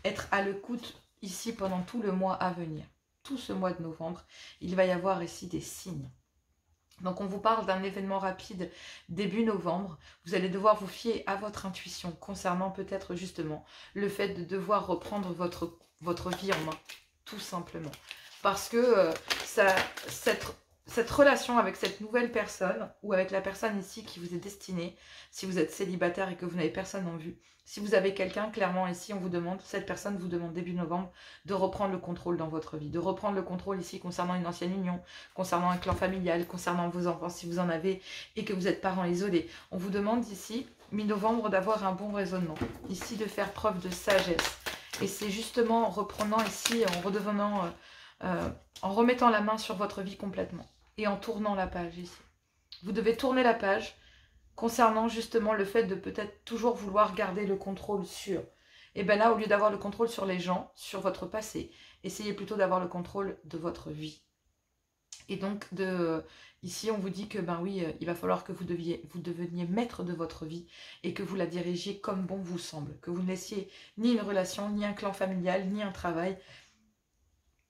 Être à l'écoute ici pendant tout le mois à venir. Tout ce mois de novembre, il va y avoir ici des signes. Donc on vous parle d'un événement rapide début novembre. Vous allez devoir vous fier à votre intuition concernant peut-être justement le fait de devoir reprendre votre vie en main, tout simplement. Parce que cette relation avec cette nouvelle personne ou avec la personne ici qui vous est destinée, si vous êtes célibataire et que vous n'avez personne en vue, si vous avez quelqu'un, clairement ici on vous demande, cette personne vous demande début novembre de reprendre le contrôle dans votre vie, de reprendre le contrôle ici concernant une ancienne union, concernant un clan familial, concernant vos enfants si vous en avez et que vous êtes parents isolés. On vous demande ici, mi-novembre, d'avoir un bon raisonnement, ici de faire preuve de sagesse. Et c'est justement en reprenant ici, en redevenant, en remettant la main sur votre vie complètement et en tournant la page ici. Vous devez tourner la page concernant justement le fait de peut-être toujours vouloir garder le contrôle sur. Et bien là, au lieu d'avoir le contrôle sur les gens, sur votre passé, essayez plutôt d'avoir le contrôle de votre vie. Et donc, ici, on vous dit que, oui, il va falloir que vous deveniez maître de votre vie et que vous la dirigiez comme bon vous semble. Que vous ne laissiez ni une relation, ni un clan familial, ni un travail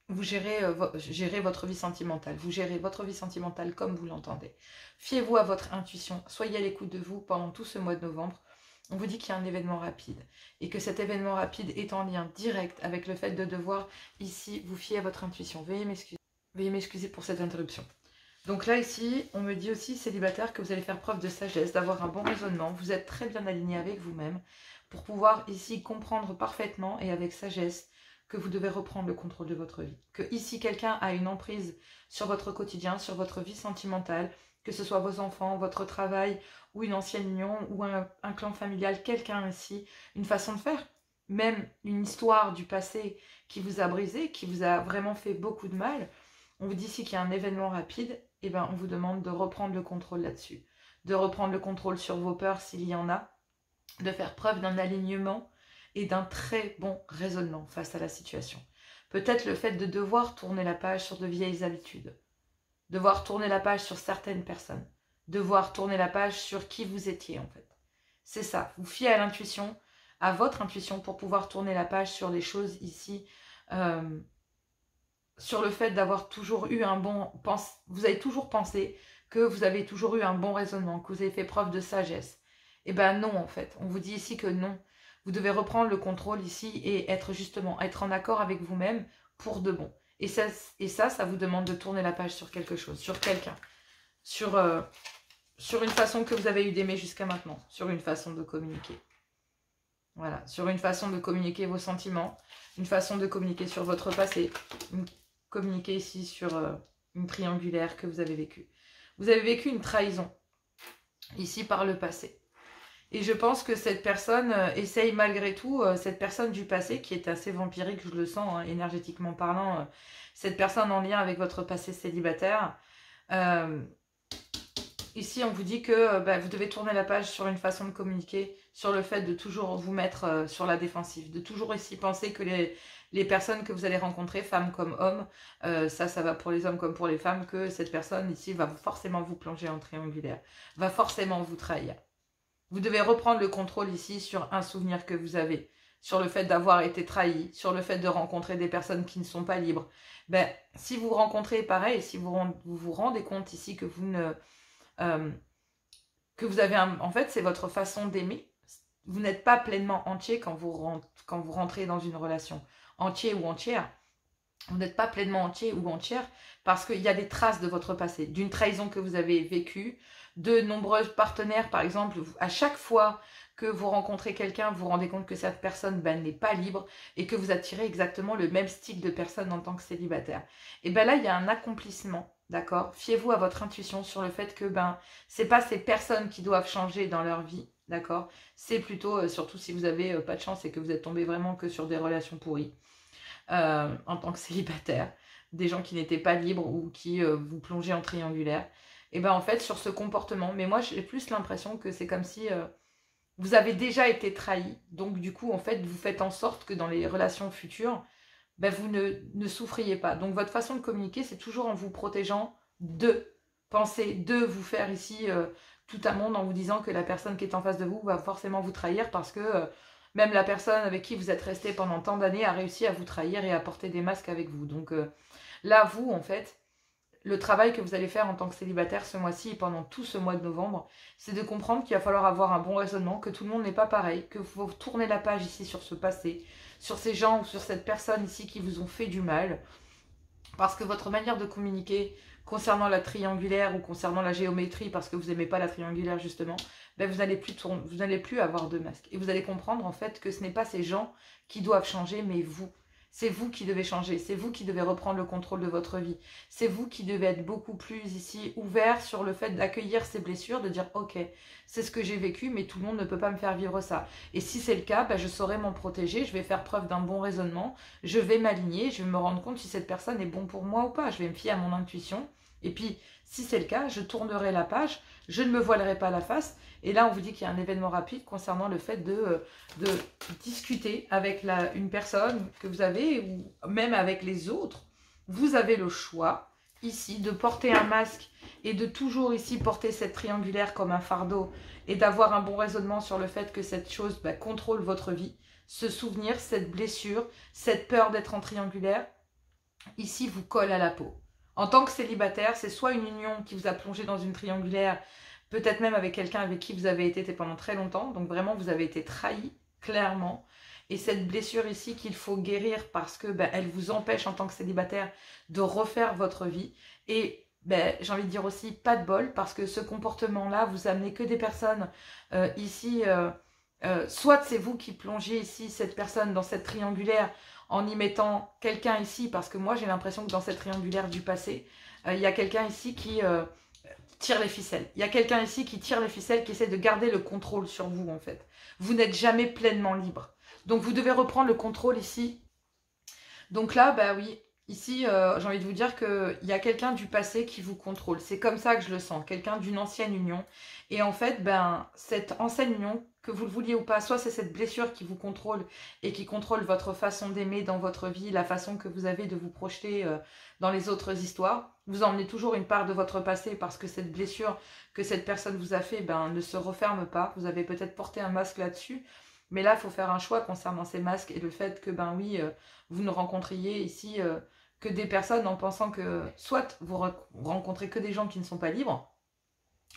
vous gérez votre vie sentimentale. Vous gérez votre vie sentimentale comme vous l'entendez. Fiez-vous à votre intuition. Soyez à l'écoute de vous pendant tout ce mois de novembre. On vous dit qu'il y a un événement rapide et que cet événement rapide est en lien direct avec le fait de devoir ici vous fier à votre intuition. Veuillez m'excuser pour cette interruption. Donc là ici, on me dit aussi célibataire que vous allez faire preuve de sagesse, d'avoir un bon raisonnement. Vous êtes très bien aligné avec vous-même pour pouvoir ici comprendre parfaitement et avec sagesse que vous devez reprendre le contrôle de votre vie. Que ici quelqu'un a une emprise sur votre quotidien, sur votre vie sentimentale, que ce soit vos enfants, votre travail ou une ancienne union ou un clan familial, quelqu'un ici, une façon de faire, même une histoire du passé qui vous a brisé, qui vous a vraiment fait beaucoup de mal. On vous dit ici qu'il y a un événement rapide, et bien on vous demande de reprendre le contrôle là-dessus, de reprendre le contrôle sur vos peurs s'il y en a, de faire preuve d'un alignement et d'un très bon raisonnement face à la situation. Peut-être le fait de devoir tourner la page sur de vieilles habitudes, devoir tourner la page sur certaines personnes, devoir tourner la page sur qui vous étiez en fait. C'est ça, vous fiez à l'intuition, à votre intuition pour pouvoir tourner la page sur les choses ici, sur le fait d'avoir toujours eu un bon... Vous avez toujours pensé que vous avez toujours eu un bon raisonnement, que vous avez fait preuve de sagesse. Eh bien non en fait, on vous dit ici que non. Vous devez reprendre le contrôle ici et être en accord avec vous-même pour de bon. Et ça, ça vous demande de tourner la page sur quelque chose, sur quelqu'un, sur une façon que vous avez eu d'aimer jusqu'à maintenant, sur une façon de communiquer. Voilà, sur une façon de communiquer vos sentiments, une façon de communiquer sur votre passé, communiquer ici sur une triangulaire que vous avez vécue. Vous avez vécu une trahison, ici par le passé. Et je pense que cette personne essaye malgré tout, cette personne du passé qui est assez vampirique, je le sens, hein, énergétiquement parlant, cette personne en lien avec votre passé célibataire. Ici, on vous dit que vous devez tourner la page sur une façon de communiquer, sur le fait de toujours vous mettre sur la défensive, de toujours ici penser que les personnes que vous allez rencontrer, femmes comme hommes, ça va pour les hommes comme pour les femmes, que cette personne ici va forcément vous plonger en triangulaire, va forcément vous trahir. Vous devez reprendre le contrôle ici sur un souvenir que vous avez, sur le fait d'avoir été trahi, sur le fait de rencontrer des personnes qui ne sont pas libres. Si vous rencontrez pareil, si vous vous rendez compte ici que vous ne... que vous avez en fait, c'est votre façon d'aimer. Vous n'êtes pas pleinement entier quand vous rentrez dans une relation. Entier ou entière. Vous n'êtes pas pleinement entier ou entière parce qu'il y a des traces de votre passé, d'une trahison que vous avez vécue, de nombreux partenaires, par exemple, à chaque fois que vous rencontrez quelqu'un, vous vous rendez compte que cette personne n'est pas libre et que vous attirez exactement le même style de personne en tant que célibataire. Et bien là, il y a un accomplissement, d'accord? Fiez-vous à votre intuition sur le fait que c'est pas ces personnes qui doivent changer dans leur vie, d'accord? C'est plutôt, surtout si vous avez pas de chance et que vous êtes tombé vraiment que sur des relations pourries en tant que célibataire, des gens qui n'étaient pas libres ou qui vous plongeaient en triangulaire. Et en fait, sur ce comportement, mais moi j'ai plus l'impression que c'est comme si vous avez déjà été trahi. Donc du coup, en fait, vous faites en sorte que dans les relations futures, vous ne souffriez pas. Donc votre façon de communiquer, c'est toujours en vous protégeant de penser, de vous faire ici tout un monde en vous disant que la personne qui est en face de vous va forcément vous trahir parce que même la personne avec qui vous êtes resté pendant tant d'années a réussi à vous trahir et à porter des masques avec vous. Donc là, vous, en fait, le travail que vous allez faire en tant que célibataire ce mois-ci et pendant tout ce mois de novembre, c'est de comprendre qu'il va falloir avoir un bon raisonnement, que tout le monde n'est pas pareil, que vous tournez la page ici sur ce passé, sur ces gens ou sur cette personne ici qui vous ont fait du mal, parce que votre manière de communiquer concernant la triangulaire ou concernant la géométrie, parce que vous n'aimez pas la triangulaire justement, vous n'allez plus avoir de masque. Et vous allez comprendre en fait que ce n'est pas ces gens qui doivent changer, mais vous. C'est vous qui devez changer, c'est vous qui devez reprendre le contrôle de votre vie. C'est vous qui devez être beaucoup plus ici ouvert sur le fait d'accueillir ces blessures, de dire ok, c'est ce que j'ai vécu, mais tout le monde ne peut pas me faire vivre ça. Et si c'est le cas, je saurai m'en protéger, je vais faire preuve d'un bon raisonnement, je vais m'aligner, je vais me rendre compte si cette personne est bon pour moi ou pas. Je vais me fier à mon intuition. Et puis, si c'est le cas, je tournerai la page, je ne me voilerai pas la face. Et là, on vous dit qu'il y a un événement rapide concernant le fait de discuter avec une personne que vous avez, ou même avec les autres. Vous avez le choix, ici, de porter un masque et de toujours ici porter cette triangulaire comme un fardeau et d'avoir un bon raisonnement sur le fait que cette chose contrôle votre vie. Ce souvenir, cette blessure, cette peur d'être en triangulaire, ici vous colle à la peau. En tant que célibataire, c'est soit une union qui vous a plongé dans une triangulaire, peut-être même avec quelqu'un avec qui vous avez été pendant très longtemps, donc vraiment vous avez été trahi, clairement. Et cette blessure ici qu'il faut guérir parce que elle vous empêche en tant que célibataire de refaire votre vie. Et j'ai envie de dire aussi pas de bol parce que ce comportement-là, vous amenez que des personnes ici, soit c'est vous qui plongez ici cette personne dans cette triangulaire en y mettant quelqu'un ici, parce que moi j'ai l'impression que dans cette triangulaire du passé, il y a quelqu'un ici qui tire les ficelles. Il y a quelqu'un ici qui tire les ficelles, qui essaie de garder le contrôle sur vous en fait. Vous n'êtes jamais pleinement libre. Donc vous devez reprendre le contrôle ici. Donc là, oui, ici j'ai envie de vous dire qu'il y a quelqu'un du passé qui vous contrôle. C'est comme ça que je le sens, quelqu'un d'une ancienne union. Et en fait, cette ancienne union, que vous le vouliez ou pas, soit c'est cette blessure qui vous contrôle et qui contrôle votre façon d'aimer dans votre vie, la façon que vous avez de vous projeter dans les autres histoires. Vous emmenez toujours une part de votre passé parce que cette blessure que cette personne vous a fait ne se referme pas. Vous avez peut-être porté un masque là-dessus, mais là, il faut faire un choix concernant ces masques et le fait que, oui, vous ne rencontriez ici que des personnes en pensant que soit vous rencontrez que des gens qui ne sont pas libres,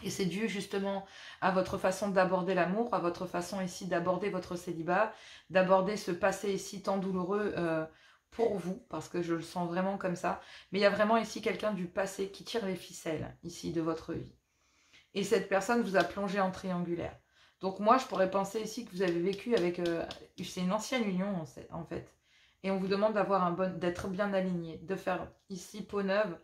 et c'est dû justement à votre façon d'aborder l'amour, à votre façon ici d'aborder votre célibat, d'aborder ce passé ici tant douloureux pour vous, parce que je le sens vraiment comme ça. Mais il y a vraiment ici quelqu'un du passé qui tire les ficelles ici de votre vie. Et cette personne vous a plongé en triangulaire. Donc moi, je pourrais penser ici que vous avez vécu avec... c'est une ancienne union en fait. Et on vous demande d'être bien aligné, de faire ici peau neuve,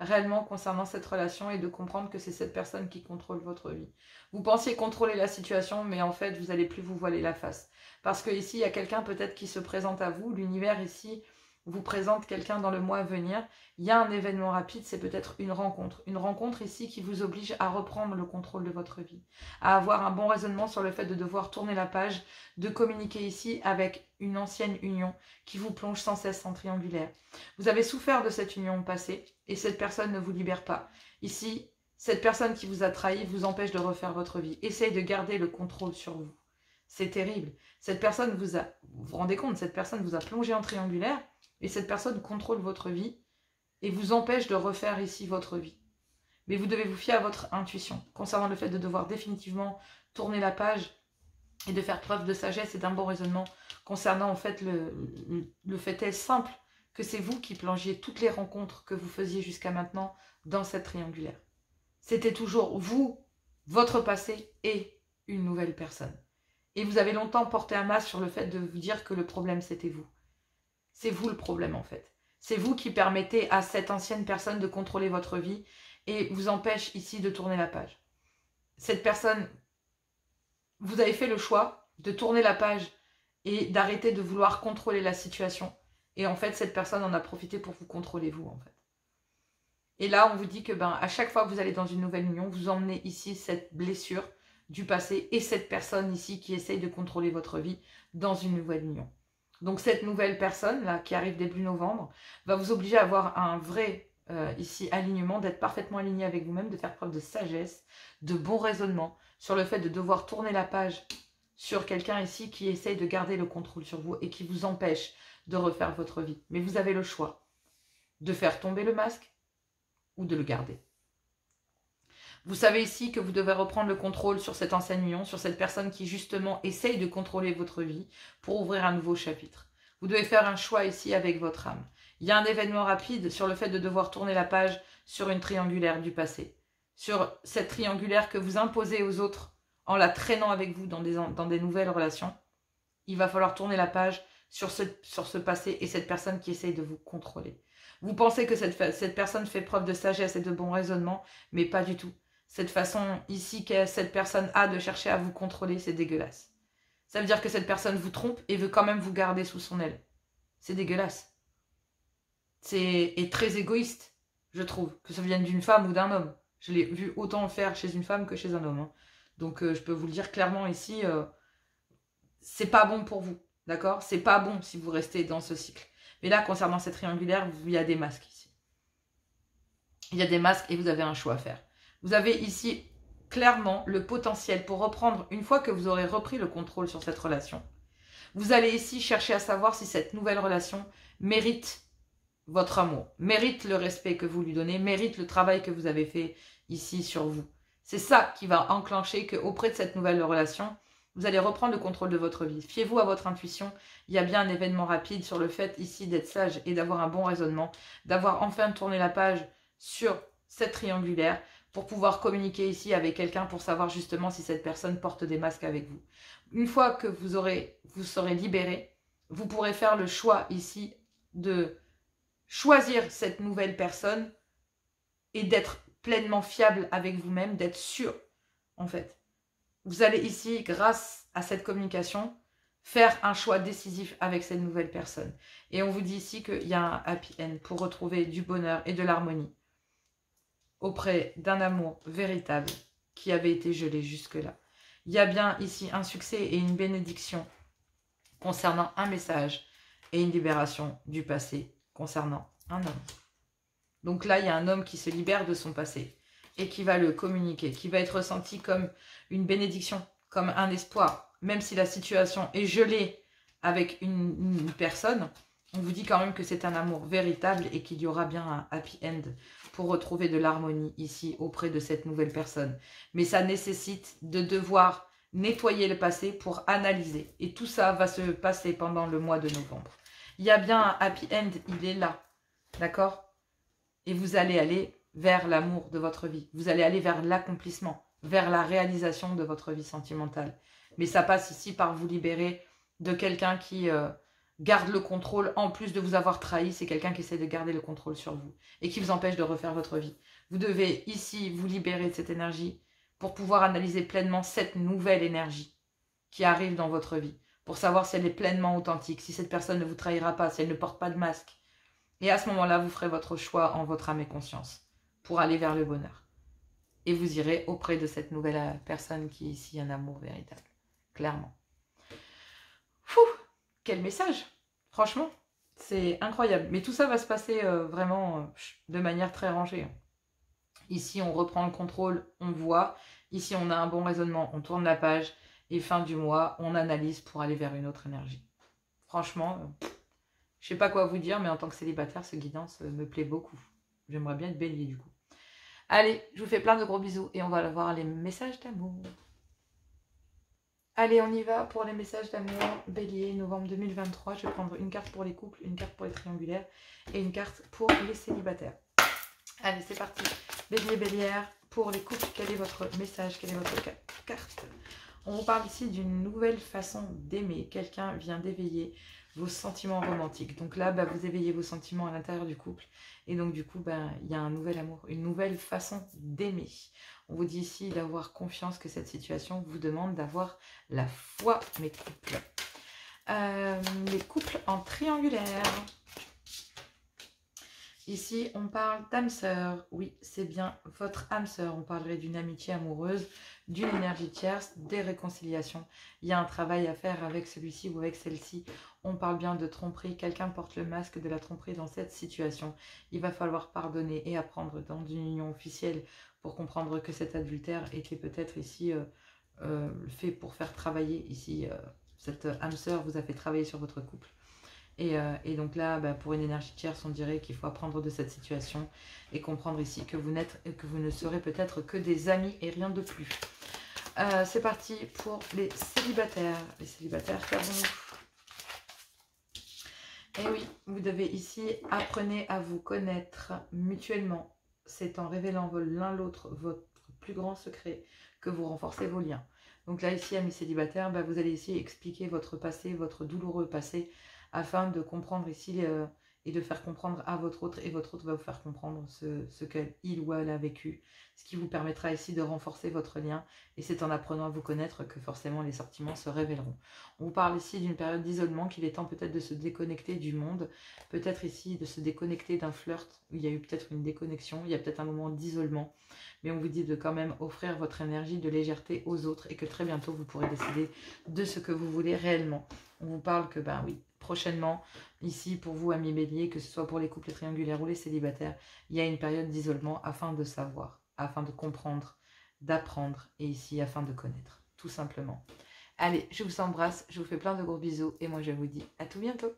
réellement concernant cette relation et de comprendre que c'est cette personne qui contrôle votre vie. Vous pensiez contrôler la situation, mais en fait, vous n'allez plus vous voiler la face. Parce que ici, il y a quelqu'un peut-être qui se présente à vous. L'univers ici vous présente quelqu'un dans le mois à venir. Il y a un événement rapide, c'est peut-être une rencontre. Une rencontre ici qui vous oblige à reprendre le contrôle de votre vie. À avoir un bon raisonnement sur le fait de devoir tourner la page, de communiquer ici avec une ancienne union qui vous plonge sans cesse en triangulaire. Vous avez souffert de cette union passée et cette personne ne vous libère pas. Ici, cette personne qui vous a trahi vous empêche de refaire votre vie. Essayez de garder le contrôle sur vous. C'est terrible. Cette personne vous vous rendez compte, cette personne vous a plongé en triangulaire et cette personne contrôle votre vie et vous empêche de refaire ici votre vie. Mais vous devez vous fier à votre intuition concernant le fait de devoir définitivement tourner la page et de faire preuve de sagesse et d'un bon raisonnement concernant en fait le fait est simple que c'est vous qui plongiez toutes les rencontres que vous faisiez jusqu'à maintenant dans cette triangulaire. C'était toujours vous, votre passé et une nouvelle personne. Et vous avez longtemps porté un masque sur le fait de vous dire que le problème c'était vous. C'est vous le problème en fait. C'est vous qui permettez à cette ancienne personne de contrôler votre vie et vous empêche ici de tourner la page. Cette personne, vous avez fait le choix de tourner la page et d'arrêter de vouloir contrôler la situation. Et en fait, cette personne en a profité pour vous contrôler vous en fait. Et là, on vous dit que à chaque fois que vous allez dans une nouvelle union, vous emmenez ici cette blessure du passé et cette personne ici qui essaye de contrôler votre vie dans une nouvelle union. Donc cette nouvelle personne là qui arrive début novembre va vous obliger à avoir un vrai ici alignement, d'être parfaitement aligné avec vous-même, de faire preuve de sagesse, de bon raisonnement sur le fait de devoir tourner la page sur quelqu'un ici qui essaye de garder le contrôle sur vous et qui vous empêche de refaire votre vie. Mais vous avez le choix de faire tomber le masque ou de le garder. Vous savez ici que vous devez reprendre le contrôle sur cette ancienne union, sur cette personne qui justement essaye de contrôler votre vie pour ouvrir un nouveau chapitre. Vous devez faire un choix ici avec votre âme. Il y a un événement rapide sur le fait de devoir tourner la page sur une triangulaire du passé. Sur cette triangulaire que vous imposez aux autres en la traînant avec vous dans des nouvelles relations. Il va falloir tourner la page sur ce passé et cette personne qui essaye de vous contrôler. Vous pensez que cette personne fait preuve de sagesse et de bon raisonnement, mais pas du tout. Cette façon ici que cette personne a de chercher à vous contrôler, c'est dégueulasse. Ça veut dire que cette personne vous trompe et veut quand même vous garder sous son aile. C'est dégueulasse. Et très égoïste, je trouve, que ça vienne d'une femme ou d'un homme. Je l'ai vu autant le faire chez une femme que chez un homme. Hein. Donc je peux vous le dire clairement ici, c'est pas bon pour vous. D'accord? C'est pas bon si vous restez dans ce cycle. Mais là, concernant cette triangulaire, il y a des masques ici. Il y a des masques et vous avez un choix à faire. Vous avez ici clairement le potentiel pour reprendre, une fois que vous aurez repris le contrôle sur cette relation. Vous allez ici chercher à savoir si cette nouvelle relation mérite votre amour, mérite le respect que vous lui donnez, mérite le travail que vous avez fait ici sur vous. C'est ça qui va enclencher qu'auprès de cette nouvelle relation, vous allez reprendre le contrôle de votre vie. Fiez-vous à votre intuition. Il y a bien un événement rapide sur le fait ici d'être sage et d'avoir un bon raisonnement, d'avoir enfin tourné la page sur cette triangulaire pour pouvoir communiquer ici avec quelqu'un pour savoir justement si cette personne porte des masques avec vous. Une fois que vous serez libéré, vous pourrez faire le choix ici de choisir cette nouvelle personne et d'être pleinement fiable avec vous-même, d'être sûr, en fait. Vous allez ici, grâce à cette communication, faire un choix décisif avec cette nouvelle personne. Et on vous dit ici qu'il y a un happy end pour retrouver du bonheur et de l'harmonie auprès d'un amour véritable qui avait été gelé jusque-là. Il y a bien ici un succès et une bénédiction concernant un message et une libération du passé concernant un homme. Donc là, il y a un homme qui se libère de son passé et qui va le communiquer, qui va être ressenti comme une bénédiction, comme un espoir. Même si la situation est gelée avec une personne, on vous dit quand même que c'est un amour véritable et qu'il y aura bien un happy end pour retrouver de l'harmonie ici auprès de cette nouvelle personne. Mais ça nécessite de devoir nettoyer le passé pour analyser. Et tout ça va se passer pendant le mois de novembre. Il y a bien un happy end, il est là. D'accord? Et vous allez aller vers l'amour de votre vie. Vous allez aller vers l'accomplissement, vers la réalisation de votre vie sentimentale. Mais ça passe ici par vous libérer de quelqu'un qui garde le contrôle. En plus de vous avoir trahi, c'est quelqu'un qui essaie de garder le contrôle sur vous et qui vous empêche de refaire votre vie. Vous devez ici vous libérer de cette énergie pour pouvoir analyser pleinement cette nouvelle énergie qui arrive dans votre vie. Pour savoir si elle est pleinement authentique, si cette personne ne vous trahira pas, si elle ne porte pas de masque. Et à ce moment-là, vous ferez votre choix en votre âme et conscience pour aller vers le bonheur. Et vous irez auprès de cette nouvelle personne qui est ici un amour véritable. Clairement. Fou, quel message! Franchement, c'est incroyable. Mais tout ça va se passer vraiment de manière très rangée. Ici, on reprend le contrôle, on voit. Ici, on a un bon raisonnement, on tourne la page. Et fin du mois, on analyse pour aller vers une autre énergie. Franchement, je sais pas quoi vous dire, mais en tant que célibataire, ce guidance me plaît beaucoup. J'aimerais bien être bélier du coup. Allez, je vous fais plein de gros bisous et on va voir les messages d'amour. Allez, on y va pour les messages d'amour. Bélier, novembre 2023. Je vais prendre une carte pour les couples, une carte pour les triangulaires et une carte pour les célibataires. Allez, c'est parti. Bélier, bélière, pour les couples, quel est votre message? Quelle est votre carte? On vous parle ici d'une nouvelle façon d'aimer. Quelqu'un vient d'éveiller vos sentiments romantiques. Donc là, vous éveillez vos sentiments à l'intérieur du couple. Et donc du coup, il y a un nouvel amour, une nouvelle façon d'aimer. On vous dit ici d'avoir confiance que cette situation vous demande d'avoir la foi, mes couples. Les couples en triangulaire. Ici, on parle d'âme sœur. Oui, c'est bien votre âme sœur. On parlerait d'une amitié amoureuse, d'une énergie tierce, des réconciliations. Il y a un travail à faire avec celui-ci ou avec celle-ci. On parle bien de tromperie. Quelqu'un porte le masque de la tromperie dans cette situation. Il va falloir pardonner et apprendre dans une union officielle pour comprendre que cet adultère était peut-être ici fait pour faire travailler ici. Cette âme sœur vous a fait travailler sur votre couple. Et donc là, pour une énergie tierce, on dirait qu'il faut apprendre de cette situation et comprendre ici que vous ne serez peut-être que des amis et rien de plus. C'est parti pour les célibataires. Les célibataires, qu'avons-nous? Et oui, vous devez ici, apprenez à vous connaître mutuellement. C'est en révélant l'un l'autre votre plus grand secret que vous renforcez vos liens. Donc là, ici, amis célibataires, vous allez ici expliquer votre passé, votre douloureux passé, afin de comprendre ici et de faire comprendre à votre autre, et votre autre va vous faire comprendre ce qu'il ou elle a vécu, ce qui vous permettra ici de renforcer votre lien, et c'est en apprenant à vous connaître que forcément les sentiments se révéleront. On vous parle ici d'une période d'isolement, qu'il est temps peut-être de se déconnecter du monde, peut-être ici de se déconnecter d'un flirt, où il y a eu peut-être une déconnexion, il y a peut-être un moment d'isolement, mais on vous dit de quand même offrir votre énergie de légèreté aux autres, et que très bientôt vous pourrez décider de ce que vous voulez réellement. On vous parle que, oui, prochainement, ici pour vous, amis béliers, que ce soit pour les couples triangulaires ou les célibataires, il y a une période d'isolement afin de savoir, afin de comprendre, d'apprendre et ici afin de connaître, tout simplement. Allez, je vous embrasse, je vous fais plein de gros bisous et moi je vous dis à tout bientôt.